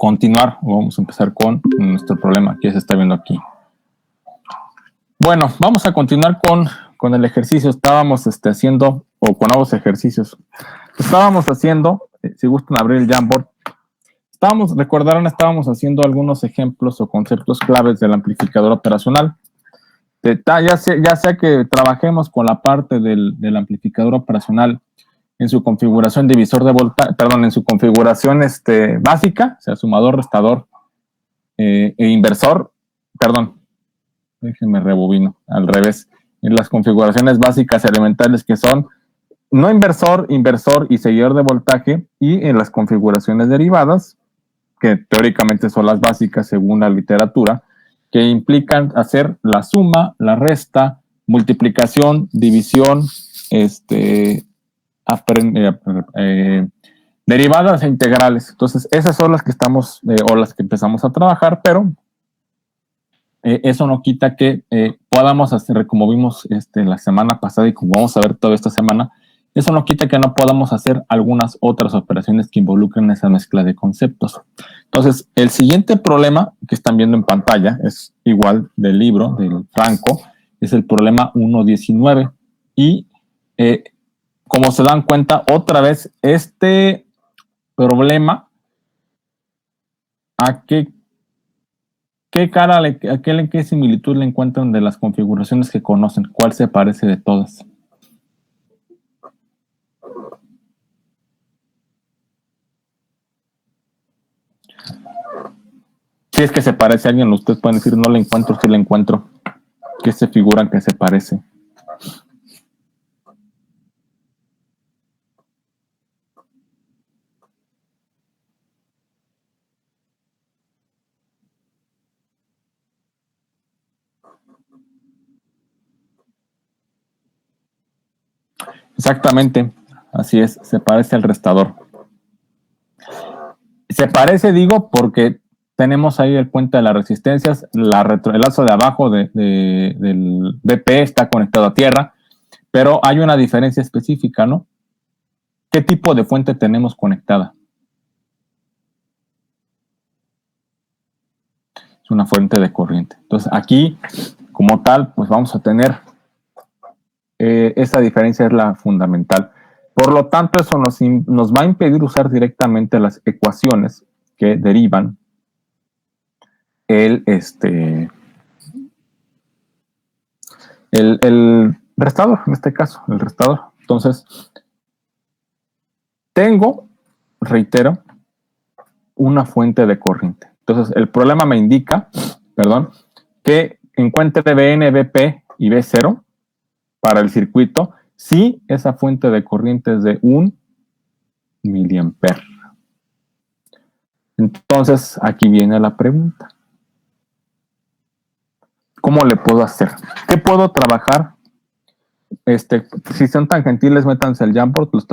continuar, vamos a empezar con nuestro problema que se está viendo aquí. Bueno, vamos a continuar con el ejercicio. Estábamos haciendo, o con nuevos ejercicios. Estábamos haciendo, si gustan abrir el Jamboard, recordarán, estábamos haciendo algunos ejemplos o conceptos claves del amplificador operacional. Ya sea que trabajemos con la parte del amplificador operacional en su configuración divisor de voltaje, perdón, en su configuración básica, o sea, sumador, restador e inversor, perdón, déjenme rebobino, al revés, en las configuraciones básicas elementales que son no inversor, inversor y seguidor de voltaje, y en las configuraciones derivadas, que teóricamente son las básicas según la literatura, que implican hacer la suma, la resta, multiplicación, división, derivadas e integrales. Entonces, esas son las que estamos, o las que empezamos a trabajar, pero eso no quita que podamos hacer, como vimos la semana pasada y como vamos a ver toda esta semana, eso no quita que no podamos hacer algunas otras operaciones que involucren esa mezcla de conceptos. Entonces, el siguiente problema que están viendo en pantalla es igual del libro, del Franco, es el problema 1.19. Y como se dan cuenta, otra vez, este problema, ¿a qué qué similitud le encuentran de las configuraciones que conocen? ¿Cuál se parece de todas? Si es que se parece a alguien, ustedes pueden decir, no le encuentro, sí le encuentro. ¿Qué se figuran que se parece? Exactamente, así es, se parece al restador. Se parece, digo, porque tenemos ahí el puente de las resistencias, el lazo de abajo del BP está conectado a tierra, pero hay una diferencia específica, ¿no? ¿Qué tipo de fuente tenemos conectada? Es una fuente de corriente. Entonces, aquí, como tal, pues vamos a tener esa diferencia es la fundamental. Por lo tanto, eso nos va a impedir usar directamente las ecuaciones que derivan el restador, en este caso, el restador. Entonces, tengo, reitero, una fuente de corriente. Entonces, el problema me indica, perdón, que encuentre Bn, Bp y B0 para el circuito si esa fuente de corriente es de 1 miliamper. Entonces, aquí viene la pregunta. ¿Cómo le puedo hacer? ¿Qué puedo trabajar? Si son tan gentiles, métanse al Jamboard, los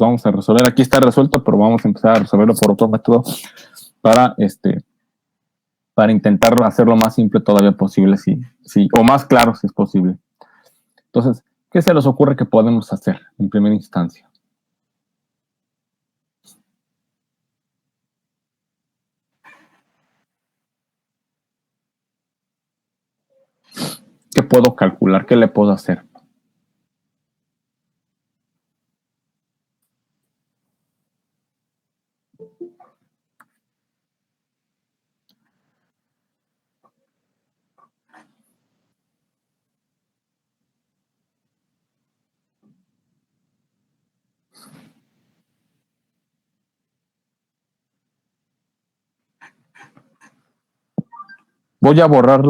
vamos a resolver. Aquí está resuelto, pero vamos a empezar a resolverlo por otro método para intentar hacerlo más simple todavía posible, o más claro si es posible. Entonces, ¿qué se les ocurre que podemos hacer en primera instancia? ¿Qué puedo calcular? ¿Qué le puedo hacer? Voy a borrar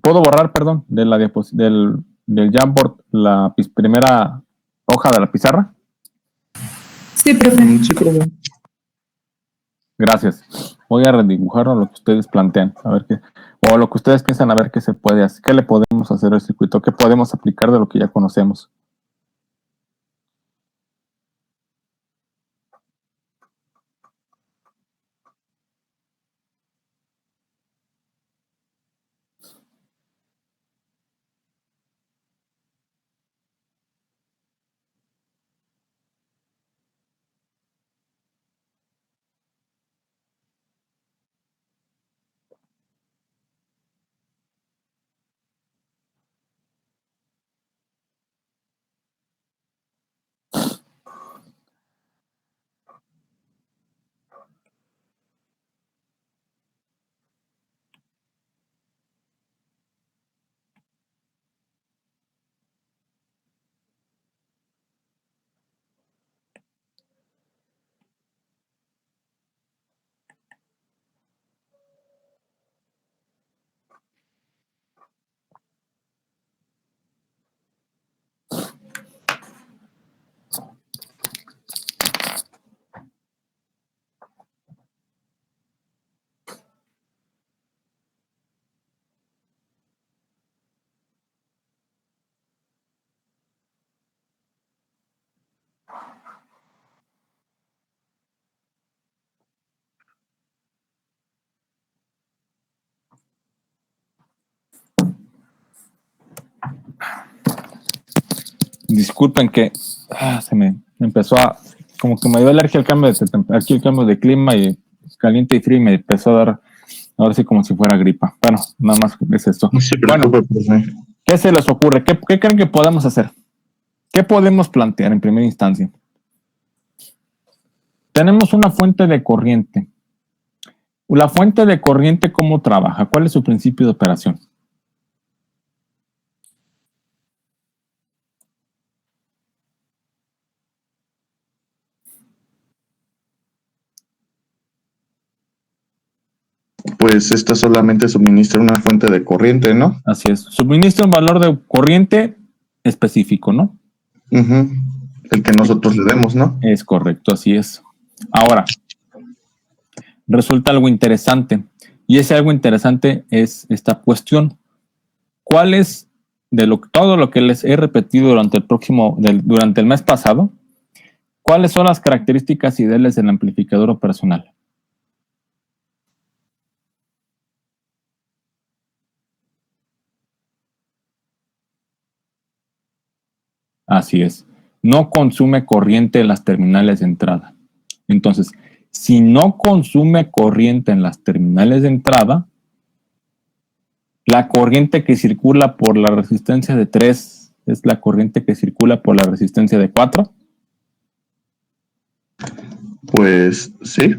puedo borrar, perdón, del Jamboard la primera hoja de la pizarra. Sí, profe. Sí, profe. Gracias. Voy a redibujar lo que ustedes plantean, a ver qué, o lo que ustedes piensan, a ver qué se puede hacer, qué le podemos hacer al circuito, qué podemos aplicar de lo que ya conocemos. Disculpen que se me empezó a, como que me dio alergia al cambio aquí el cambio de clima y caliente y frío y me empezó a dar, ahora sí como si fuera gripa. Bueno, nada más es esto. No se preocupe, Bueno, ¿qué se les ocurre? ¿Qué creen que podemos hacer? ¿Qué podemos plantear en primera instancia? Tenemos una fuente de corriente. La fuente de corriente, ¿cómo trabaja? ¿Cuál es su principio de operación? Pues esta solamente suministra una fuente de corriente, ¿no? Así es. Suministra un valor de corriente específico, ¿no? El que nosotros le demos, ¿no? Es correcto, así es. Ahora, resulta algo interesante. Y ese algo interesante es esta cuestión. ¿Cuál es todo lo que les he repetido durante el mes pasado? ¿Cuáles son las características ideales del amplificador operacional? Así es. No consume corriente en las terminales de entrada. Entonces, si no consume corriente en las terminales de entrada, la corriente que circula por la resistencia de 3 es la corriente que circula por la resistencia de 4. Pues sí,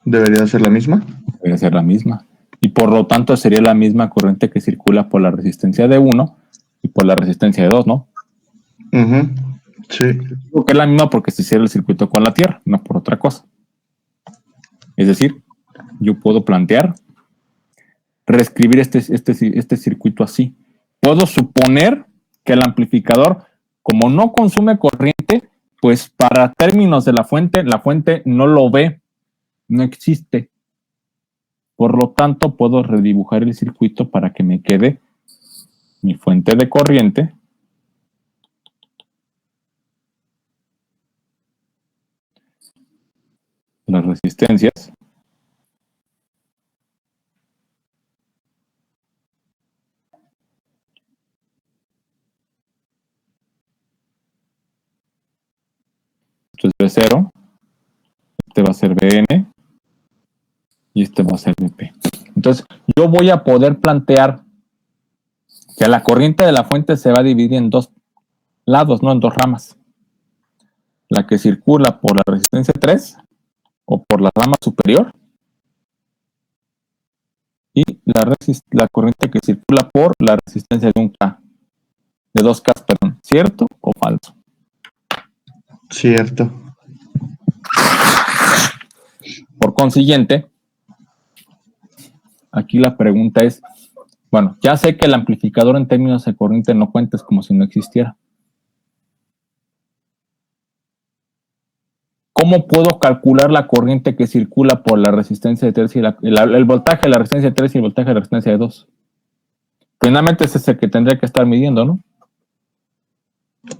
debería ser la misma. Debería ser la misma. Y por lo tanto sería la misma corriente que circula por la resistencia de 1 y por la resistencia de 2, ¿no? Sí. Digo que es la misma porque se cierra el circuito con la Tierra, no por otra cosa. Es decir, yo puedo plantear, reescribir este circuito así. Puedo suponer que el amplificador, como no consume corriente, pues para términos de la fuente no lo ve, no existe. Por lo tanto, puedo redibujar el circuito para que me quede mi fuente de corriente. Las resistencias. Esto es B0. Este va a ser Bn. Y este va a ser Bp. Entonces, yo voy a poder plantear que la corriente de la fuente se va a dividir en dos lados, no en dos ramas. La que circula por la resistencia 3 o por la rama superior y la corriente que circula por la resistencia de 1K, de 2K, perdón. ¿Cierto o falso? Cierto. Por consiguiente, aquí la pregunta es, bueno, ya sé que el amplificador en términos de corriente no cuenta, es como si no existiera. ¿Cómo puedo calcular la corriente que circula por la resistencia de 3 y el voltaje de la resistencia de 3 y el voltaje de la resistencia de 2? Finalmente ese es el que tendría que estar midiendo, ¿no?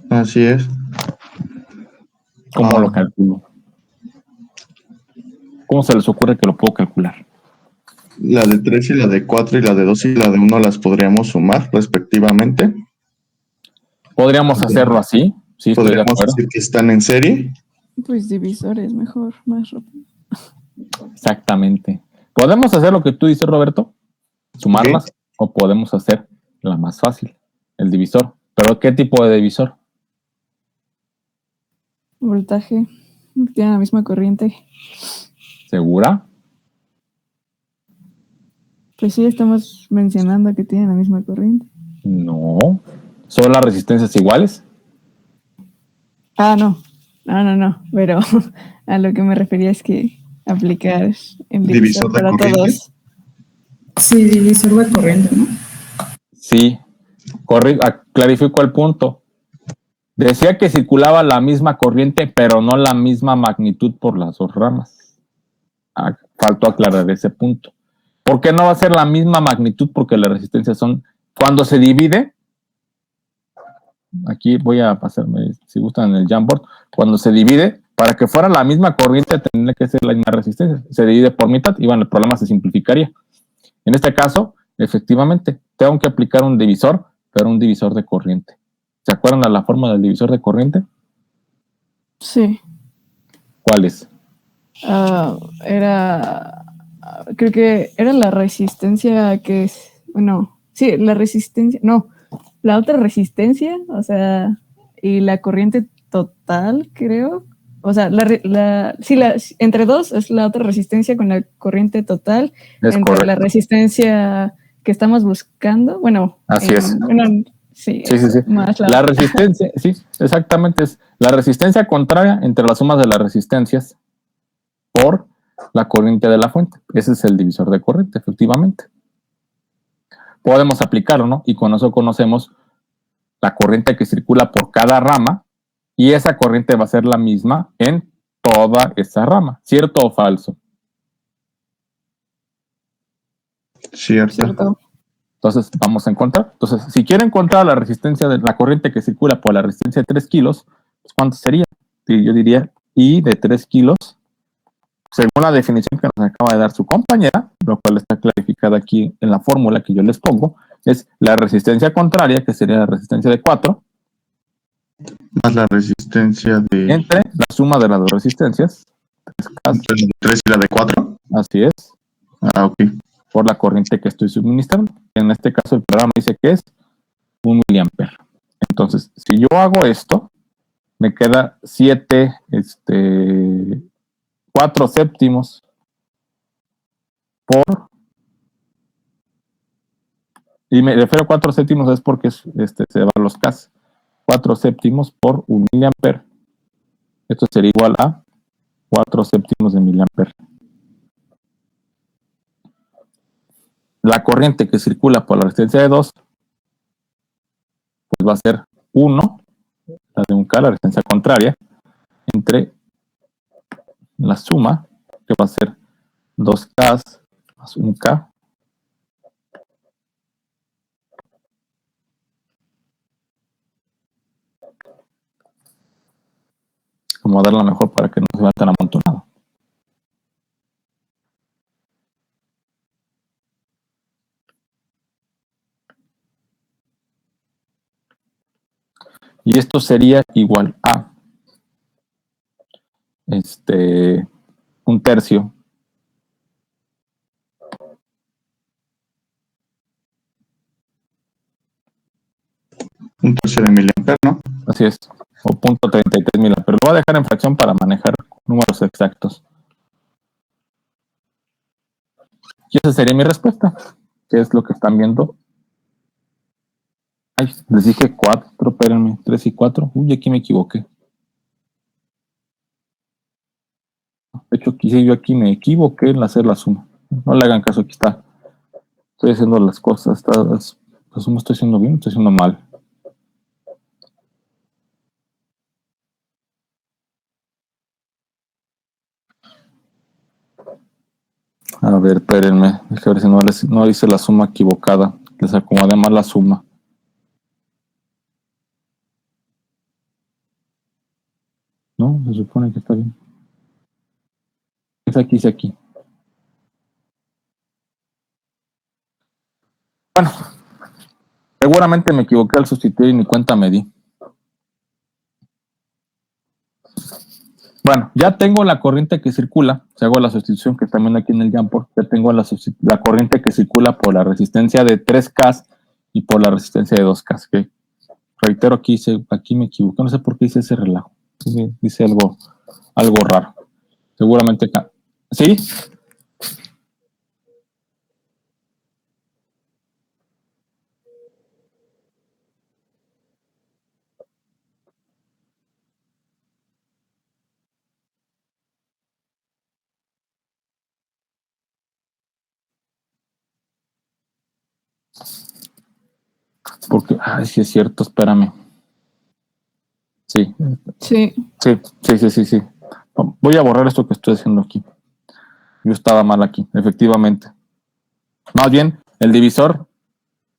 Así es. ¿Cómo lo calculo? ¿Cómo se les ocurre que lo puedo calcular? La de 3 y la de 4 y la de 2 y la de 1 las podríamos sumar respectivamente. ¿Podríamos hacerlo así? Sí, estoy de ¿Podríamos acuerdo. decir que están en serie? Pues divisores mejor, más rápido. Exactamente. ¿Podemos hacer lo que tú dices, Roberto? ¿Sumarlas? Okay. O podemos hacer la más fácil, el divisor. ¿Pero qué tipo de divisor? Voltaje. Tiene la misma corriente. ¿Segura? Pues sí, estamos mencionando que tienen la misma corriente. No. ¿Son las resistencias iguales? Ah, no. No. Pero a lo que me refería es que aplicar el divisor para corriente. todos. Sí, divisor de corriente, ¿no? Sí. Clarifico el punto. Decía que circulaba la misma corriente, pero no la misma magnitud por las dos ramas. Faltó aclarar ese punto. ¿Por qué no va a ser la misma magnitud? Porque las resistencias son... Cuando se divide, aquí voy a pasarme, si gustan, en el Jamboard, cuando se divide, para que fuera la misma corriente tendría que ser la misma resistencia. Se divide por mitad y bueno, el problema se simplificaría. En este caso, efectivamente, tengo que aplicar un divisor, pero un divisor de corriente. ¿Se acuerdan de la fórmula del divisor de corriente? Sí. ¿Cuál es? Creo que era la resistencia que es, bueno, sí, la resistencia, no, la otra resistencia, o sea, y la corriente total, creo. O sea, entre dos es la otra resistencia con la corriente total, Es entre correcto. la resistencia que estamos buscando, bueno, Así es. bueno, sí, Sí. más La resistencia, sí, exactamente, es la resistencia contraria entre las sumas de las resistencias por la corriente de la fuente. Ese es el divisor de corriente, efectivamente. Podemos aplicarlo, ¿no? Y con eso conocemos la corriente que circula por cada rama, y esa corriente va a ser la misma en toda esa rama. ¿Cierto o falso? Cierto. Entonces vamos a encontrar. Entonces, si quiero encontrar la resistencia de la corriente que circula por la resistencia de 3 kilos, pues ¿cuánto sería? Yo diría I de 3 kilos, según la definición que nos acaba de dar su compañera, lo cual está clarificada aquí en la fórmula que yo les pongo, es la resistencia contraria, que sería la resistencia de 4, Más la resistencia de entre la suma de las dos resistencias, 3 y la de 4. así es, Ah, ok. por la corriente que estoy suministrando. En este caso el programa dice que es 1 miliamper. Entonces, si yo hago esto, me queda 4 séptimos por, y me refiero a 4 séptimos es porque se van los Ks, 4 séptimos por 1 miliamper. Esto sería igual a 4 séptimos de miliamper. La corriente que circula por la resistencia de 2, pues va a ser 1, la de un K, la resistencia contraria, entre la suma, que va a ser 2K más 1K, como a darla mejor para que no se vea tan amontonado. Y esto sería igual a 1/3 Un tercio de miliamper, ¿no? así es, o 0.33 miliamperes. Lo voy a dejar en fracción para manejar números exactos. Y esa sería mi respuesta, que es lo que están viendo. Ay, les dije 4, espérenme, 3 y 4. Uy, aquí me equivoqué. De hecho, yo aquí me equivoqué en hacer la suma. No le hagan caso, aquí está. Estoy haciendo las cosas, la suma estoy haciendo bien, estoy haciendo mal. A ver, espérenme, déjame ver si no hice la suma equivocada. Les acomodé mal la suma. No, se supone que está bien. Es aquí. Bueno, seguramente me equivoqué al sustituir y ni cuenta me di. Bueno, ya tengo la corriente que circula, si hago la sustitución que también aquí en el Jamboard, ya tengo la corriente que circula por la resistencia de 3K y por la resistencia de 2K. Que reitero, aquí me equivoqué, no sé por qué hice ese relajo. Dice algo raro. Seguramente acá. ¿Sí? Porque, ay, sí es cierto, espérame. Sí. Sí. Sí. Voy a borrar esto que estoy haciendo aquí. Yo estaba mal aquí, efectivamente. Más bien, el divisor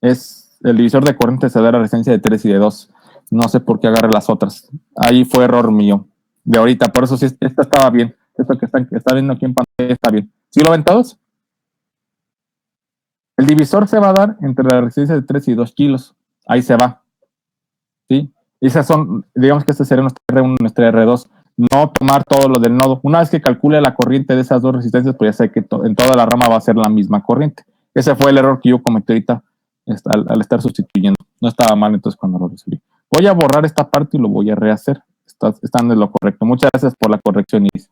de corriente se da la resistencia de 3 y de 2. No sé por qué agarré las otras. Ahí fue error mío. De ahorita, por eso sí, esta estaba bien. Esto que está viendo aquí en pantalla está bien. ¿Sí lo ven todos? El divisor se va a dar entre la resistencia de 3 y 2 kilos. Ahí se va. ¿Sí? Y esas son, digamos que este sería nuestro R1 y nuestro R2. No tomar todo lo del nodo. Una vez que calcule la corriente de esas dos resistencias, pues ya sé que en toda la rama va a ser la misma corriente. Ese fue el error que yo cometí ahorita al estar sustituyendo. No estaba mal entonces cuando lo recibí. Voy a borrar esta parte y lo voy a rehacer. Están de lo correcto. Muchas gracias por la corrección, Iris.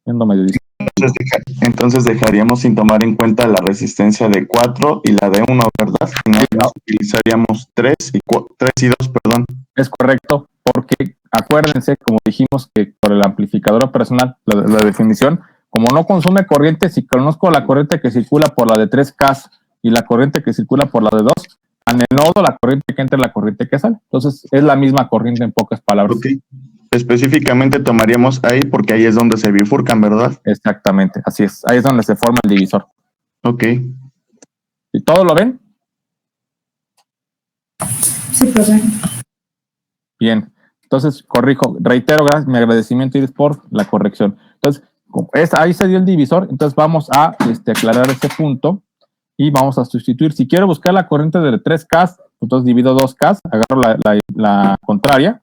Siendo medio Entonces dejaríamos sin tomar en cuenta la resistencia de 4 y la de 1, ¿verdad? Y no utilizaríamos 3 y 2, perdón. Es correcto, porque acuérdense, como dijimos, que por el amplificador operacional, la definición, como no consume corriente, si conozco la corriente que circula por la de 3K y la corriente que circula por la de 2, en el nodo la corriente que entra es la corriente que sale. Entonces, es la misma corriente en pocas palabras. Ok. Específicamente tomaríamos ahí porque ahí es donde se bifurcan, ¿verdad? Exactamente, así es. Ahí es donde se forma el divisor. Ok. ¿Y todo lo ven? Sí, profe. Bien. Entonces, corrijo, reitero mi agradecimiento, Iris, por la corrección. Entonces, ahí se dio el divisor, entonces vamos a aclarar ese punto y vamos a sustituir. Si quiero buscar la corriente de 3K, entonces divido 2K, agarro la contraria,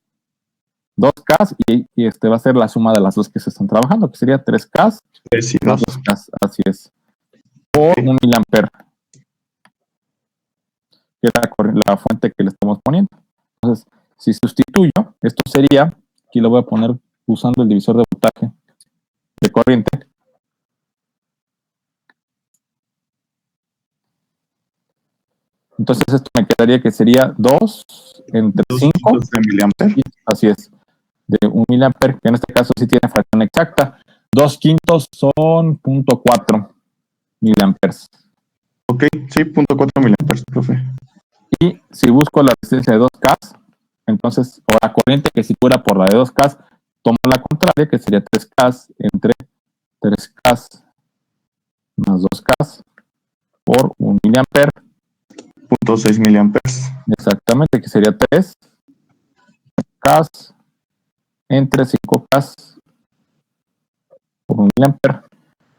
2K y va a ser la suma de las dos que se están trabajando, que sería 3K 3 y 2. 2K, así es, por 1 miliampere, que es la fuente que le estamos poniendo. Entonces, si sustituyo, esto sería, aquí lo voy a poner usando el divisor de voltaje de corriente. Entonces esto me quedaría que sería 2 entre 5, de miliamperes. así es, de 1 miliampere, que en este caso sí tiene fracción exacta. 2 quintos son 0.4 miliamperes. Ok, sí, 0.4 miliamperes, profe. Y si busco la resistencia de 2K, entonces, o la corriente que circula por la de 2K, tomo la contraria, que sería 3K entre 3K más 2K por 1 miliampere. 0.6 miliamperes. Exactamente, que sería 3K entre 5K por 1 miliampere,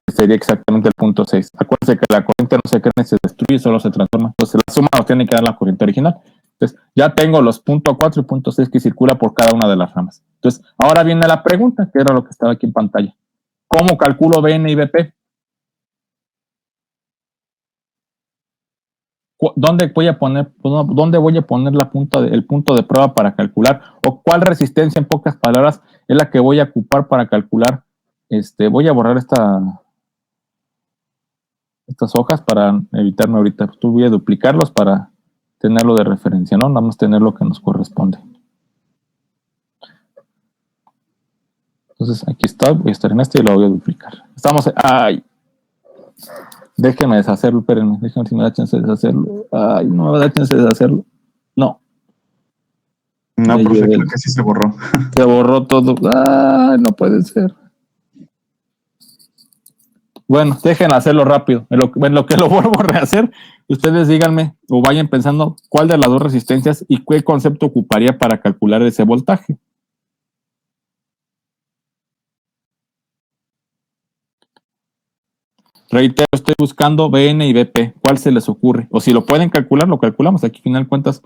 que sería exactamente el 0.6. Acuérdense que la corriente no se crea ni se destruye, solo se transforma. Entonces la suma nos tiene que dar la corriente original. Entonces ya tengo los 0.4 y 0.6 que circula por cada una de las ramas. Entonces ahora viene la pregunta, que era lo que estaba aquí en pantalla. ¿Cómo calculo BN y BP? ¿Dónde voy a poner el punto de prueba para calcular? ¿O cuál resistencia, en pocas palabras, es la que voy a ocupar para calcular? Voy a borrar estas hojas para evitarme ahorita. Voy a duplicarlos para tenerlo de referencia, ¿no? Nada más tener lo que nos corresponde. Entonces, aquí está. Voy a estar en este y lo voy a duplicar. ¡Ay! Déjenme deshacerlo, espérenme. Déjenme si me da chance de deshacerlo. ¡Ay! No me da chance de deshacerlo. No. No, profe, creo que sí se borró. Se borró todo. ¡Ay! No puede ser. Bueno, dejen hacerlo rápido. En lo que lo vuelvo a rehacer, ustedes díganme o vayan pensando cuál de las dos resistencias y qué concepto ocuparía para calcular ese voltaje. Reitero, estoy buscando BN y BP. ¿Cuál se les ocurre? O si lo pueden calcular, lo calculamos. Aquí, al final de cuentas,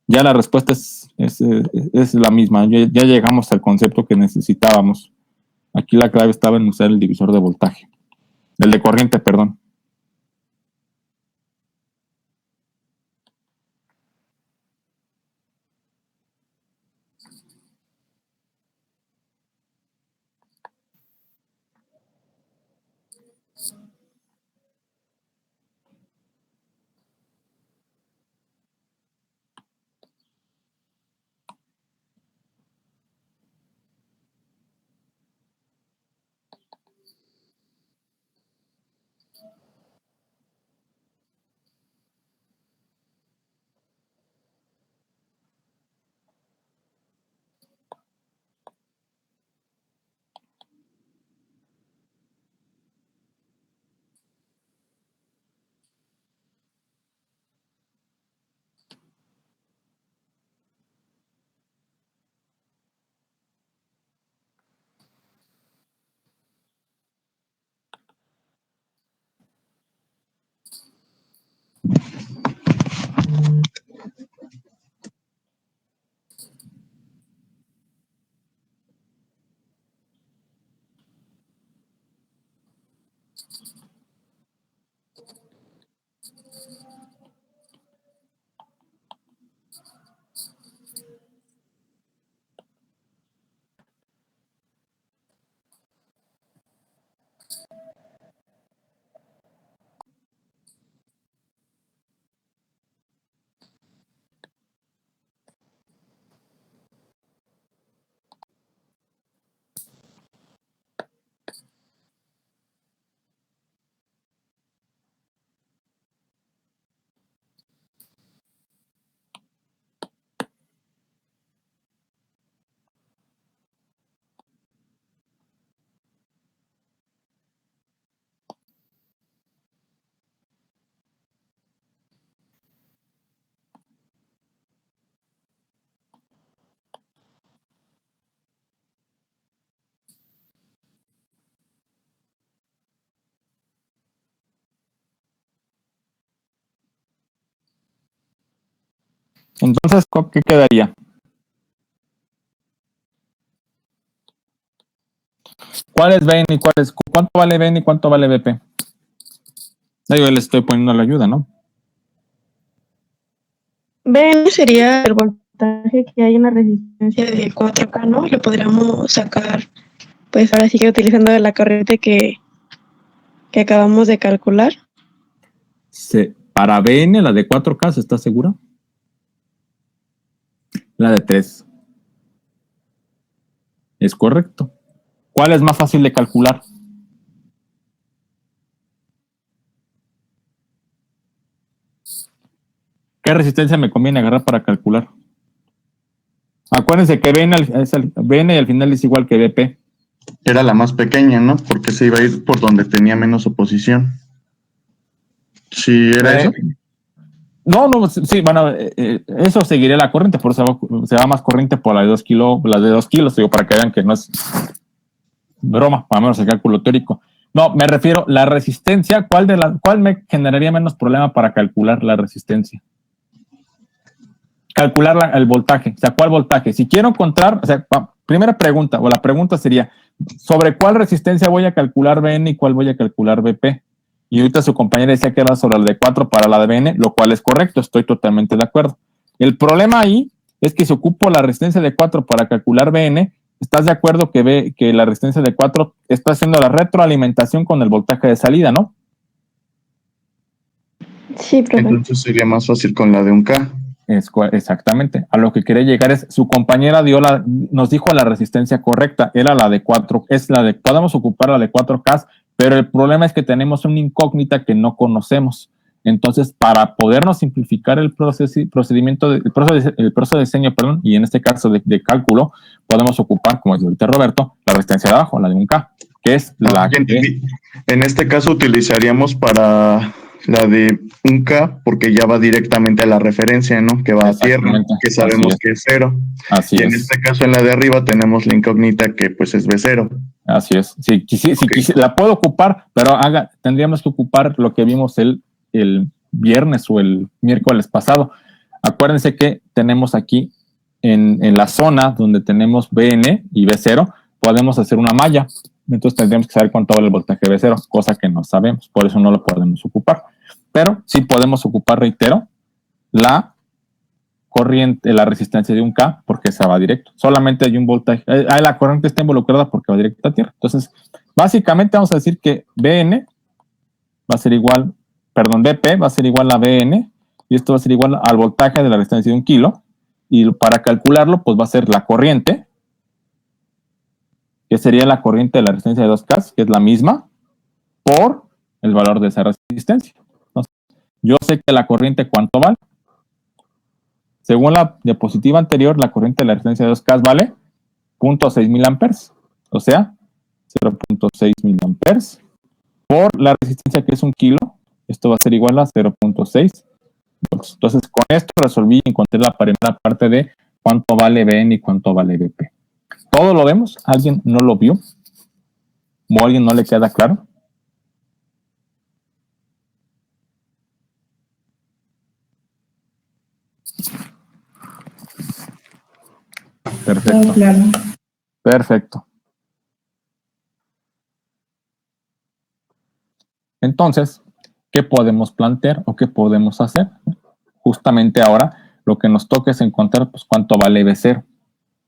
ya la respuesta es la misma. Ya llegamos al concepto que necesitábamos. Aquí la clave estaba en usar el divisor de voltaje. El de corriente, perdón. Entonces, ¿qué quedaría? ¿Cuál es BN y cuál es Q? ¿Cuánto vale BN y cuánto vale BP? Yo le estoy poniendo la ayuda, ¿no? BN sería el voltaje que hay en la resistencia de 4K, ¿no? Lo podríamos sacar, pues ahora sí que utilizando la corriente que acabamos de calcular. Para BN, la de 4K, ¿estás segura? La de 3. Es correcto. ¿Cuál es más fácil de calcular? ¿Qué resistencia me conviene agarrar para calcular? Acuérdense que BN y al final es igual que BP. Era la más pequeña, ¿no? Porque se iba a ir por donde tenía menos oposición. ¿Sí era eso? No, sí, bueno, eso seguiría la corriente, por eso se va más corriente por la de 2 kilos, la de 2 kilos, digo, para que vean que no es broma, para menos el cálculo teórico. No, me refiero la resistencia, ¿cuál me generaría menos problema para calcular la resistencia? Calcular el voltaje, o sea, ¿cuál voltaje? Si quiero encontrar, o sea, primera pregunta, o la pregunta sería, ¿sobre cuál resistencia voy a calcular BN y cuál voy a calcular BP? Y ahorita su compañera decía que era sobre la de 4 para la de BN, lo cual es correcto, estoy totalmente de acuerdo. El problema ahí es que si ocupo la resistencia de 4 para calcular BN, ¿estás de acuerdo que la resistencia de 4 está haciendo la retroalimentación con el voltaje de salida, no? Sí, profe. Entonces sería más fácil con la de un K. Exactamente. A lo que quería llegar es, su compañera nos dijo la resistencia correcta, era la de 4, podemos ocupar la de 4K, pero el problema es que tenemos una incógnita que no conocemos. Entonces, para podernos simplificar el proceso de diseño, y en este caso de cálculo, podemos ocupar, como dice ahorita Roberto, la resistencia de abajo, la de un K, que es la que... En este caso utilizaríamos para la de un K porque ya va directamente a la referencia, ¿no? Que va a tierra, que sabemos que es 0. Así y en este caso en la de arriba tenemos la incógnita que pues es B0. Así es. Sí, la puedo ocupar, pero tendríamos que ocupar lo que vimos el viernes o el miércoles pasado. Acuérdense que tenemos aquí en la zona donde tenemos BN y B0, podemos hacer una malla. Entonces tendríamos que saber cuánto vale el voltaje B0, cosa que no sabemos, por eso no lo podemos ocupar. Pero sí podemos ocupar, reitero, la corriente, la resistencia de un K, porque se va directo. Solamente hay un voltaje, la corriente está involucrada porque va directo a tierra. Entonces, básicamente vamos a decir que BN va a ser igual, BP va a ser igual a BN, y esto va a ser igual al voltaje de la resistencia de 1 kilo, y para calcularlo, pues va a ser la corriente, que sería la corriente de la resistencia de 2K, que es la misma, por el valor de esa resistencia. Entonces, yo sé que la corriente, ¿cuánto vale? Según la diapositiva anterior, la corriente de la resistencia de 2K vale 0.6 miliamperes, o sea, 0.6 miliamperes por la resistencia que es 1 kilo, esto va a ser igual a 0.6 volts. Entonces, con esto resolví y encontré la primera parte de cuánto vale BN y cuánto vale BP. ¿Todo lo vemos? ¿Alguien no lo vio? ¿O a alguien no le queda claro? Perfecto. Claro. Perfecto. Entonces, ¿qué podemos plantear o qué podemos hacer? Justamente ahora lo que nos toca es encontrar pues, cuánto vale B0.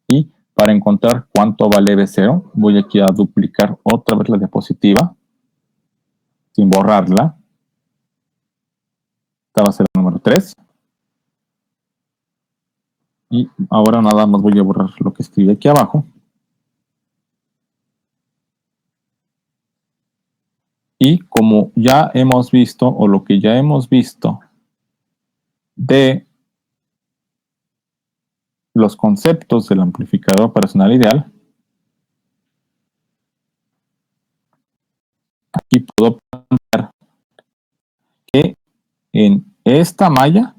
Y para encontrar cuánto vale B0, voy aquí a duplicar otra vez la diapositiva, sin borrarla. Esta va a ser el número 3. Y ahora nada más voy a borrar lo que escribí aquí abajo. Y como ya hemos visto, o lo que ya hemos visto de los conceptos del amplificador operacional ideal, aquí puedo plantear que en esta malla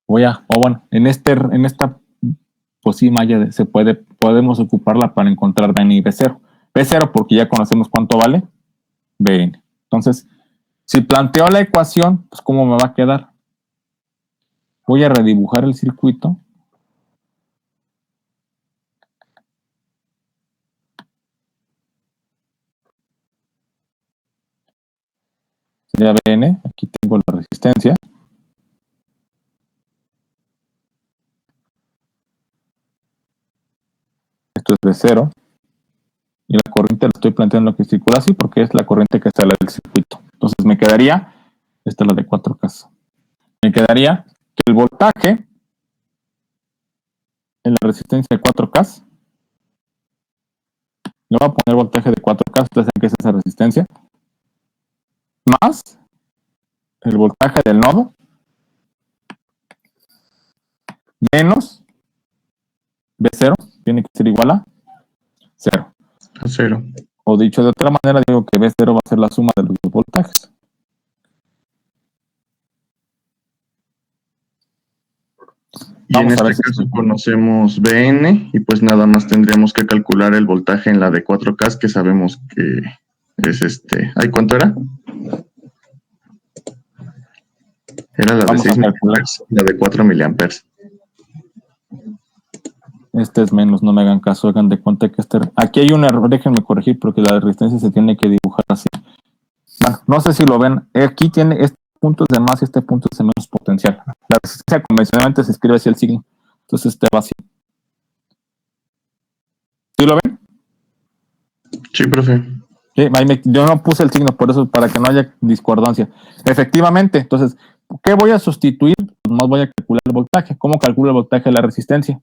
en esta pues sí, malla podemos ocuparla para encontrar Bn y B0. B0 porque ya conocemos cuánto vale Bn. Entonces, si planteo la ecuación, pues ¿cómo me va a quedar? Voy a redibujar el circuito. Sería Bn, aquí tengo la resistencia. Esto es B0. Y la corriente la estoy planteando que circula así porque es la corriente que sale del circuito. Entonces me quedaría, esta es la de 4K. Me quedaría que el voltaje en la resistencia de 4K, le voy a poner voltaje de 4K, entonces que es esa resistencia, más el voltaje del nodo, menos B0, tiene que ser igual a 0. A 0. O dicho de otra manera, digo que B0 va a ser la suma de los dos voltajes. Y en este caso conocemos Bn y pues nada más tendríamos que calcular el voltaje en la de 4K, que sabemos que es ¿Ay, cuánto era? Era la de 6 miliamperes, la de 4 miliamperes. Este es menos, no me hagan caso, hagan de cuenta que aquí hay un error, déjenme corregir porque la resistencia se tiene que dibujar así. Bueno, no sé si lo ven, aquí tiene este punto es de más y este punto es de menos potencial. La resistencia convencionalmente se escribe así el signo, entonces este va así. ¿Sí lo ven? Sí, profe. Sí, yo no puse el signo, por eso, para que no haya discordancia. Efectivamente, entonces, ¿qué voy a sustituir? Pues más voy a calcular el voltaje. ¿Cómo calculo el voltaje de la resistencia?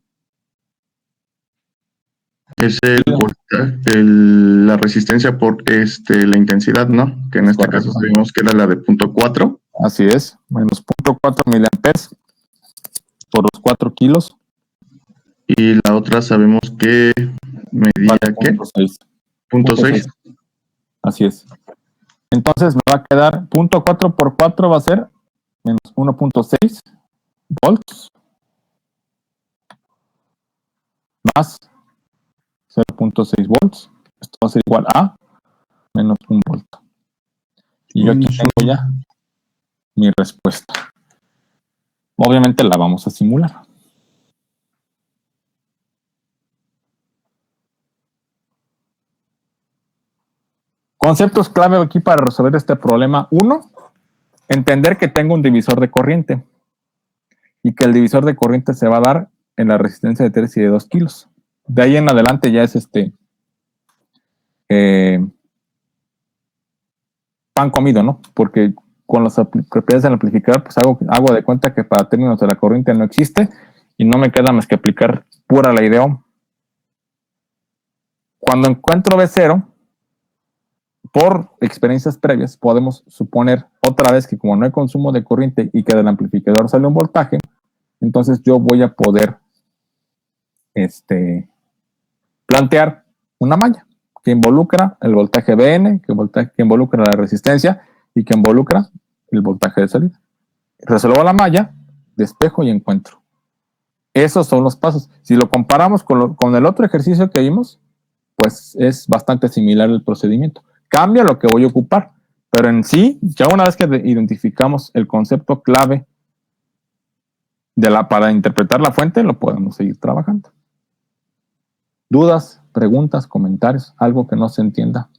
Es el voltaje, la resistencia por la intensidad, ¿no? Que en este caso sabemos que era la de 0.4. Así es, menos 0.4 miliamperes por los 4 kilos. Y la otra sabemos que medía, ¿qué? 0.6. Así es. Entonces me va a quedar 0.4 por 4 va a ser menos 1.6 volts más 0.6 volts. Esto va a ser igual a menos 1 volt. Y yo aquí tengo ya mi respuesta. Obviamente la vamos a simular. Conceptos clave aquí para resolver este problema. 1, entender que tengo un divisor de corriente y que el divisor de corriente se va a dar en la resistencia de 3 y de 2 kilos. De ahí en adelante ya es pan comido, ¿no? Porque con las propiedades del amplificador, pues hago de cuenta que para términos de la corriente no existe y no me queda más que aplicar pura ley de Ohm. Cuando encuentro B0, por experiencias previas, podemos suponer otra vez que como no hay consumo de corriente y que del amplificador sale un voltaje, entonces yo voy a poder plantear una malla que involucra el voltaje Bn, que involucra la resistencia y que involucra el voltaje de salida. Resuelvo la malla, despejo y encuentro. Esos son los pasos. Si lo comparamos con el otro ejercicio que vimos, pues es bastante similar el procedimiento. Cambia lo que voy a ocupar, pero en sí, ya una vez que identificamos el concepto clave para interpretar la fuente, lo podemos seguir trabajando. ¿Dudas, preguntas, comentarios? ¿Algo que no se entienda?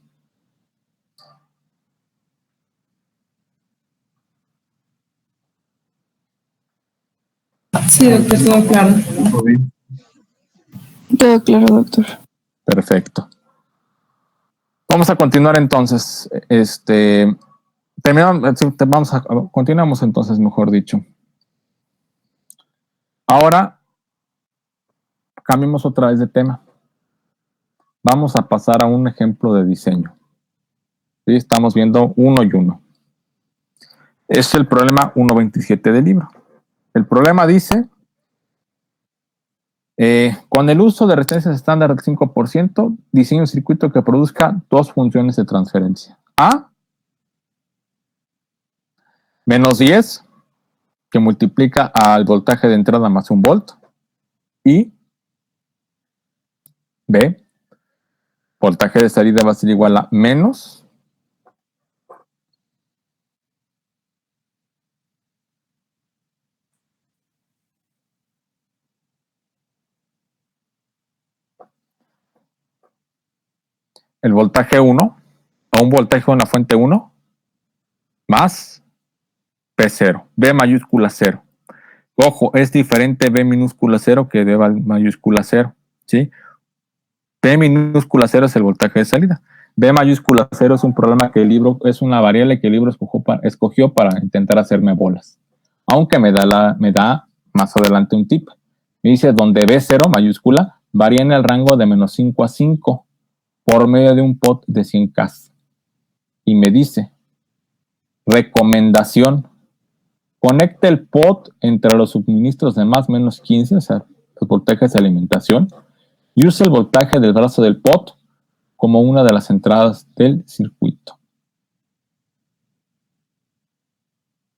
Sí, doctor, todo claro. ¿Todo bien? Todo claro, doctor. Perfecto. Vamos a continuar entonces. Continuamos entonces, mejor dicho. Ahora, cambiemos otra vez de tema. Vamos a pasar a un ejemplo de diseño. ¿Sí? Estamos viendo uno y uno. Es el problema 1.27 del libro. El problema dice, con el uso de resistencias estándar del 5%, diseña un circuito que produzca dos funciones de transferencia. A, menos 10, que multiplica al voltaje de entrada más 1 volt. Y B, voltaje de salida va a ser igual a menos el voltaje 1 o un voltaje de la fuente 1 más P0, B mayúscula 0. Ojo, es diferente B minúscula 0 que B mayúscula 0, ¿sí? B minúscula 0 es el voltaje de salida. B mayúscula 0 es un problema que el libro, es una variable que el libro escogió para intentar hacerme bolas. Aunque me da más adelante un tip. Me dice donde B0 mayúscula varía en el rango de menos 5 a 5 por medio de un pot de 100K. Y me dice, recomendación, conecte el pot entre los suministros de más menos 15, o sea, los voltajes de alimentación, y use el voltaje del brazo del pot como una de las entradas del circuito.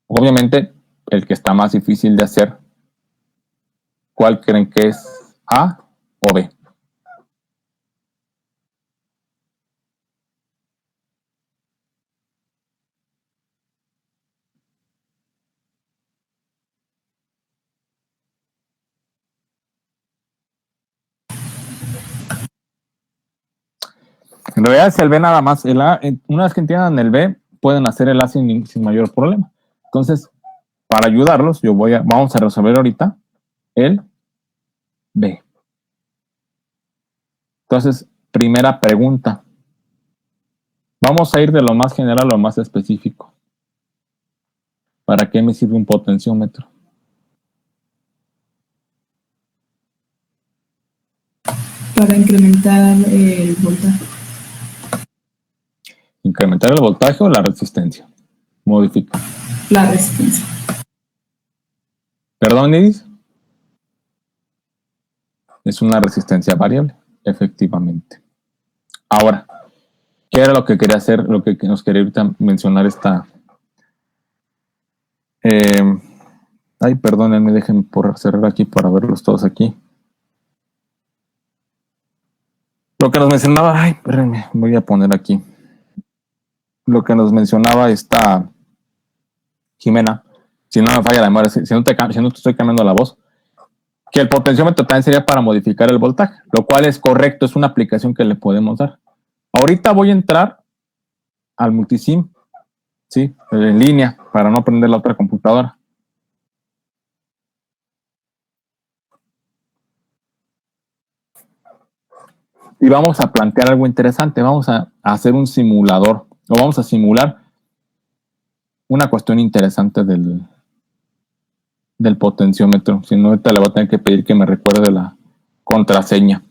Obviamente, el que está más difícil de hacer, ¿cuál creen que es? ¿A o B? En realidad es el B nada más. El A, una vez que entiendan el B, pueden hacer el A sin mayor problema. Entonces, para ayudarlos, vamos a resolver ahorita el B. Entonces, primera pregunta. Vamos a ir de lo más general a lo más específico. ¿Para qué me sirve un potenciómetro? Para incrementar el voltaje. ¿Incrementar el voltaje o la resistencia? Modifica. La resistencia. ¿Perdón, Iris? Es una resistencia variable, efectivamente. Ahora, ¿qué era lo que quería hacer? Lo que nos quería ahorita mencionar esta... perdónenme, déjenme por cerrar aquí para verlos todos aquí. Lo que nos mencionaba... espérenme, voy a poner aquí. Lo que nos mencionaba esta Jimena, si no me falla la memoria, si no te estoy cambiando la voz, que el potenciómetro también sería para modificar el voltaje, lo cual es correcto, es una aplicación que le podemos dar. Ahorita voy a entrar al multisim, ¿sí? En línea, para no prender la otra computadora. Y vamos a plantear algo interesante, vamos a hacer un simulador, o vamos a simular una cuestión interesante del potenciómetro. Si no, ahorita le voy a tener que pedir que me recuerde la contraseña.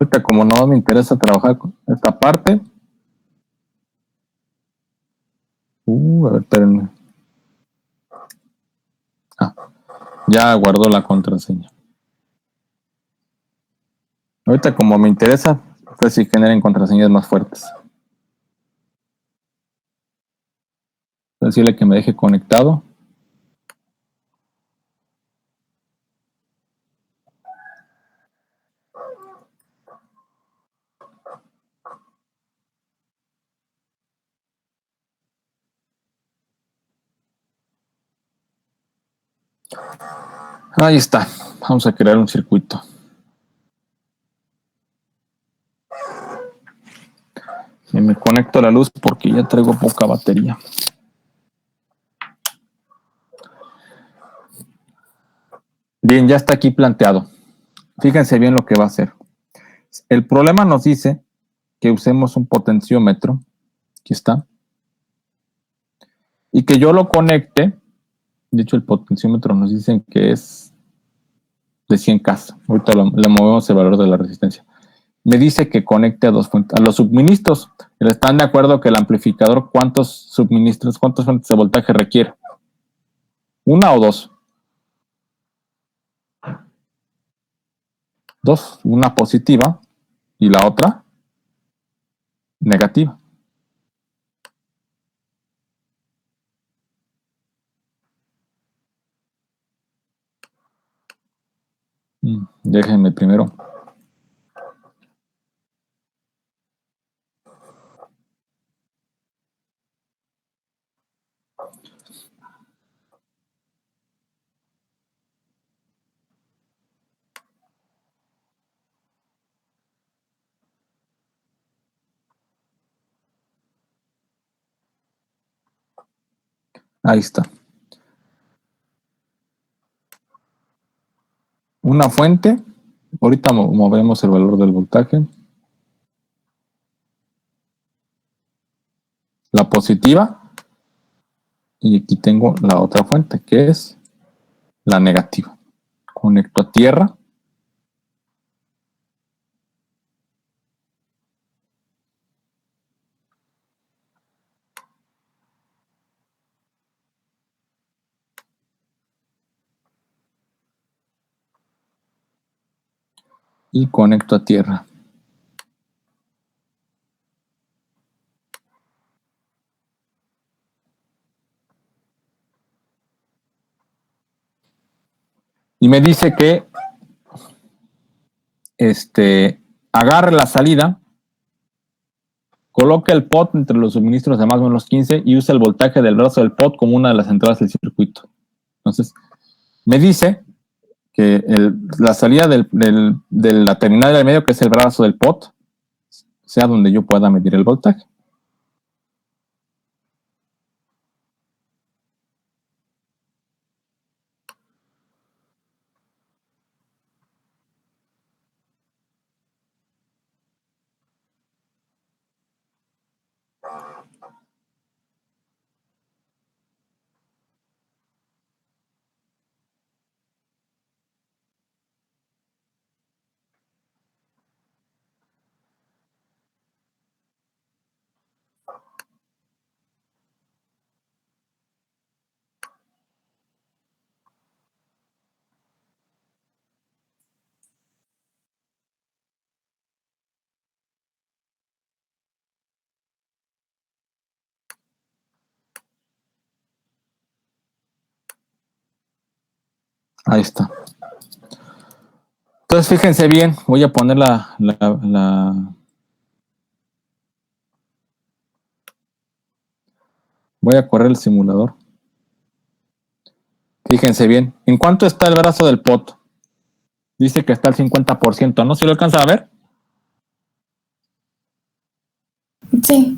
Ahorita, como no me interesa trabajar con esta parte. A ver, espérenme. Ya guardó la contraseña. Ahorita, como me interesa, pues si generen contraseñas más fuertes. Voy a decirle que me deje conectado. Ahí está. Vamos a crear un circuito. Y me conecto a la luz porque ya traigo poca batería. Bien, ya está aquí planteado. Fíjense bien lo que va a hacer. El problema nos dice que usemos un potenciómetro. Aquí está. Y que yo lo conecte. De hecho, el potenciómetro nos dicen que es de 100K. Ahorita le movemos el valor de la resistencia. Me dice que conecte a los subministros. ¿Están de acuerdo que el amplificador cuántos subministros, cuántas fuentes de voltaje requiere? ¿Una o dos? Dos, una positiva y la otra negativa. Déjenme primero. Ahí está. Una fuente. Ahorita movemos el valor del voltaje. La positiva. Y aquí tengo la otra fuente, que es la negativa. Conecto a tierra. Y conecto a tierra. Y me dice que agarre la salida, coloque el pot entre los suministros de más o menos 15 y usa el voltaje del brazo del pot como una de las entradas del circuito. Entonces, me dice que la salida de la terminal del medio, que es el brazo del pot, sea donde yo pueda medir el voltaje. Ahí está. Entonces, fíjense bien, voy a poner voy a correr el simulador. Fíjense bien, ¿en cuánto está el brazo del pot? Dice que está al 50%, ¿no? ¿Se lo alcanza a ver? Sí.